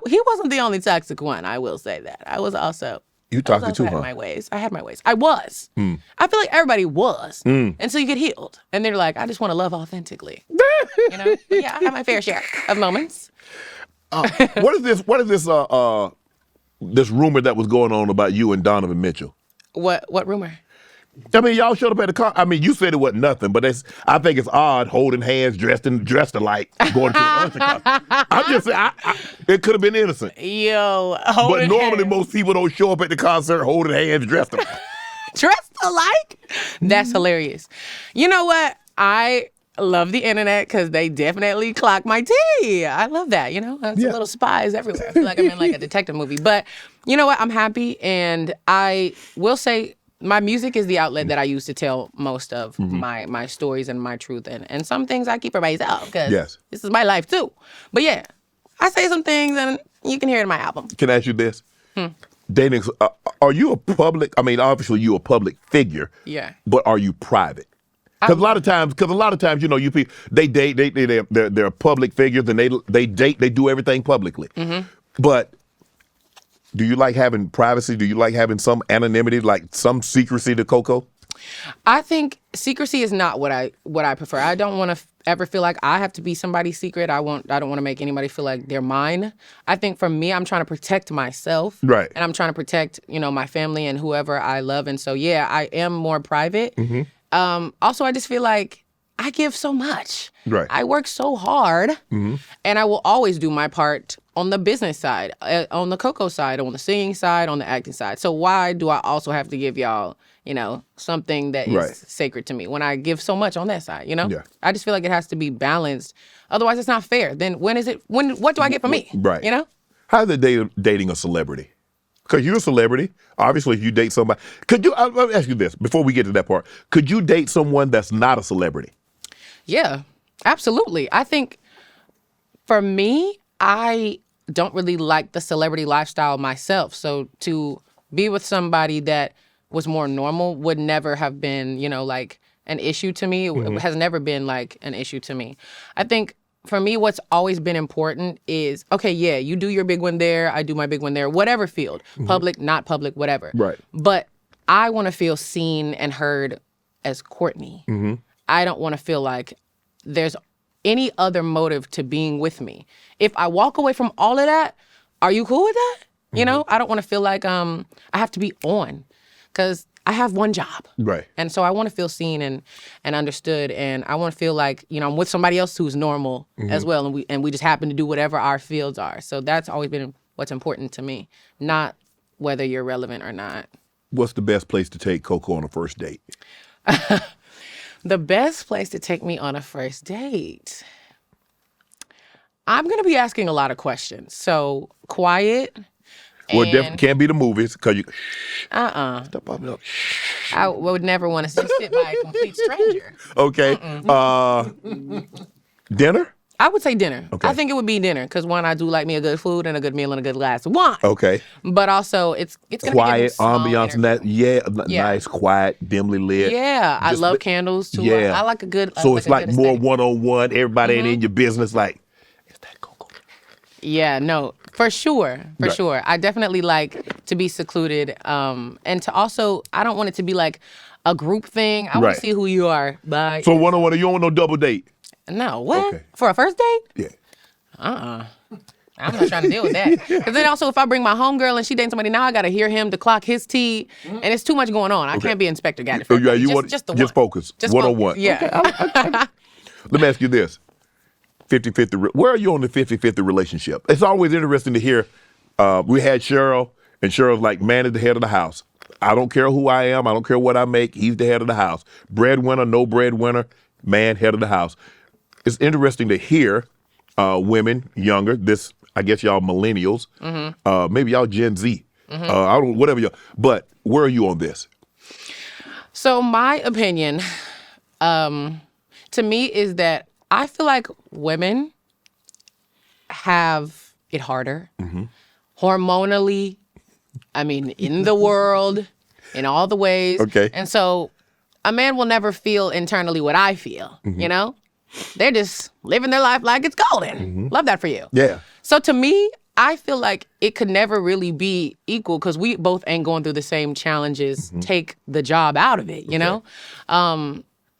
he wasn't the only toxic one, I will say that. I was also... You toxic too, I had huh? my ways. I had my ways. I was. I feel like everybody was until you get healed. And they're like, I just want to love authentically. You know? But yeah, I have my fair share of moments. What is this this rumor that was going on about you and Donovan Mitchell? What rumor? I mean, y'all showed up at the car. I mean, you said it wasn't nothing, but I think it's odd holding hands, dressed alike, going to the Usher concert. I'm just saying, it could have been innocent. Yo, But normally most people don't show up at the concert holding hands, dressed alike. dressed alike? That's hilarious. You know what? I love the internet because they definitely clock my tea. I love that, you know? It's little spies everywhere. I feel like I'm in like a detective movie. But you know what? I'm happy, and I will say my music is the outlet that I use to tell most of my stories and my truth. And some things I keep for myself because this is my life too. But yeah, I say some things and you can hear it in my album. Can I ask you this? Dating, are you a public, I mean, obviously you're a public figure. Yeah. But are you private? Because a lot of times, you know, you people, they date, they're public figures and they date, they do everything publicly. But do you like having privacy? Do you like having some anonymity, like some secrecy to Coco? I think secrecy is not what I prefer. I don't want to ever feel like I have to be somebody's secret. I don't want to make anybody feel like they're mine. I think for me, I'm trying to protect myself. Right. And I'm trying to protect, you know, my family and whoever I love. And so, yeah, I am more private. Also, I just feel like I give so much. Right. I work so hard. And I will always do my part on the business side, on the Coco side, on the singing side, on the acting side. So why do I also have to give y'all, something that is sacred to me when I give so much on that side, Yeah. I just feel like it has to be balanced. Otherwise, it's not fair. Then what do I get for me? Right. How's it dating a celebrity? Because you're a celebrity. Obviously, if you date somebody, I'll ask you this before we get to that part. Could you date someone that's not a celebrity? Yeah, absolutely. I think for me, I don't really like the celebrity lifestyle myself. So to be with somebody that was more normal would never have been, like an issue to me. It has never been like an issue to me. I think for me, what's always been important is, okay, yeah, you do your big one there, I do my big one there, whatever field, public, not public, whatever. Right. But I want to feel seen and heard as Courtney. I don't want to feel like there's any other motive to being with me. If I walk away from all of that, are you cool with that? I don't want to feel like I have to be on, because I have one job. Right. And so I want to feel seen and understood, and I want to feel like, I'm with somebody else who's normal as well, and we just happen to do whatever our fields are. So that's always been what's important to me, not whether you're relevant or not. What's the best place to take Coco on a first date? The best place to take me on a first date. I'm going to be asking a lot of questions. So quiet. Well, it definitely can't be the movies, because you... Step up. I would never want to just sit by a complete stranger. Okay. Dinner? I would say dinner. Okay. I think it would be dinner, because one, I do like me a good food and a good meal and a good glass of wine. Okay. But also, it's going to quiet ambiance and that. Yeah, nice, quiet, dimly lit. Yeah, I love candles too. Yeah. I like a good. So it's like more one-on-one. Everybody ain't in your business. Like, is that Coco? Yeah, no, for sure, for sure. I definitely like to be secluded, and to also, I don't want it to be like a group thing. I want to see who you are. Bye. So one-on-one, you don't want no double date? No, what? Okay. For a first date? Yeah. I'm not trying to deal with that. Because then also, if I bring my homegirl and she dating somebody, now I got to hear him to clock his tea, and it's too much going on. I can't be Inspector Gadget. Oh, yeah, just the one. Just focus. Just one-on-one. Focus. Yeah. Let me ask you this. 50-50. Where are you on the 50-50 relationship? It's always interesting to hear. We had Cheryl, and Cheryl's like, man is the head of the house. I don't care who I am. I don't care what I make. He's the head of the house. Breadwinner, no breadwinner, man, head of the house. It's interesting to hear women younger, I guess y'all millennials, maybe y'all Gen Z, I don't, whatever y'all, but where are you on this? So my opinion, to me, is that I feel like women have it harder, hormonally, in the world, in all the ways. Okay. And so a man will never feel internally what I feel, They're just living their life like it's golden. Love that for you. Yeah. So to me, I feel like it could never really be equal, because we both ain't going through the same challenges. Take the job out of it, you know?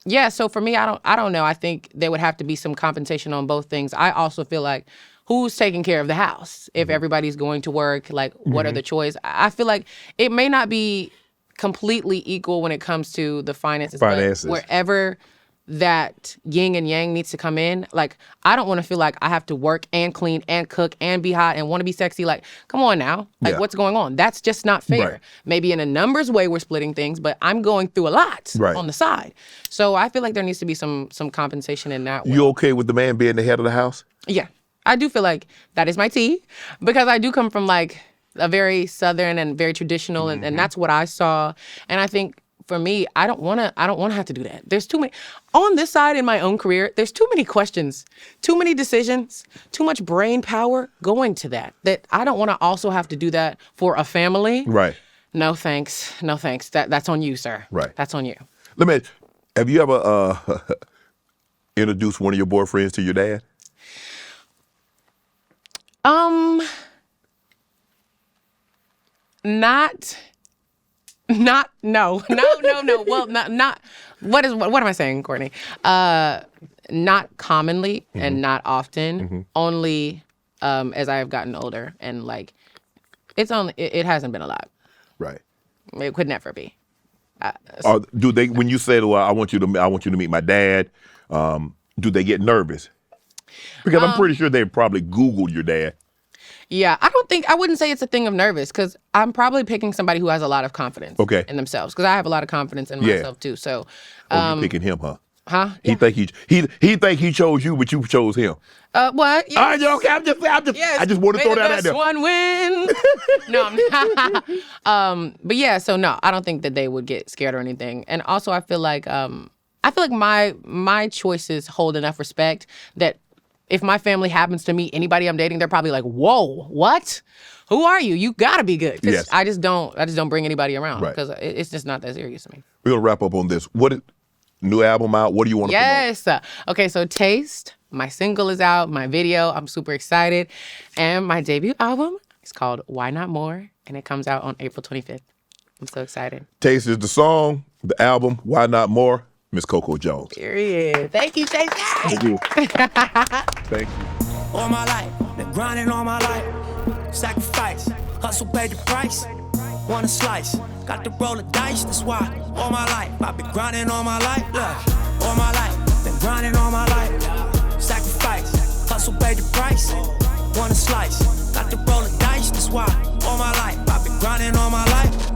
Yeah, so for me, I don't know. I think there would have to be some compensation on both things. I also feel like, who's taking care of the house? If everybody's going to work, like, what are the chores? I feel like it may not be completely equal when it comes to the finances. But wherever that yin and yang needs to come in, like, I don't want to feel like I have to work and clean and cook and be hot and want to be sexy. Like, come on now. Like, what's going on? That's just not fair. Right. Maybe in a numbers way we're splitting things, but I'm going through a lot on the side. So I feel like there needs to be some compensation in that way. You okay with the man being the head of the house? Yeah. I do feel like that is my tea, because I do come from like a very Southern and very traditional, and that's what I saw. And I think for me, I don't want to have to do that. There's too many on this side in my own career. There's too many questions, too many decisions, too much brain power going to that I don't want to also have to do that for a family. Right. No thanks. No thanks. That's on you, sir. Right. That's on you. Have you ever introduced one of your boyfriends to your dad? No. Well, not. What am I saying, Courtney? Not commonly and not often. Only as I have gotten older, and like, it hasn't been a lot. Right. It could never be. Do they, when you say, well, I want you to meet my dad, do they get nervous? Because I'm pretty sure they probably Googled your dad. Yeah, I wouldn't say it's a thing of nervous because I'm probably picking somebody who has a lot of confidence in themselves because I have a lot of confidence in myself too. So, you picking him, huh? Huh? He think he chose you, but you chose him. What? Yes. Okay, I just want to throw that out there. One win. No, I'm not. But yeah, so no, I don't think that they would get scared or anything. And also, I feel like my choices hold enough respect that if my family happens to meet anybody I'm dating, they're probably like, "Whoa, what? Who are you? You gotta be good." Because I just don't bring anybody around because it's just not that serious to me. We're gonna wrap up on this. New album out? What do you want to promote? Yes. Okay, so Taste, my single is out, my video, I'm super excited. And my debut album is called Why Not More, and it comes out on April 25th. I'm so excited. Taste is the song, the album, Why Not More? Miss Coco Jones. Period. Thank you, Taste. Thank you. Thank you. All my life, been grinding all my life. Sacrifice, hustle paid the price. Want a slice, got to roll the dice, that's why. All my life, I've been grinding all my life. Look, all my life, been grinding all my life. Sacrifice, hustle paid the price. Want a slice, got to roll the dice, that's why. All my life, I've been grinding all my life.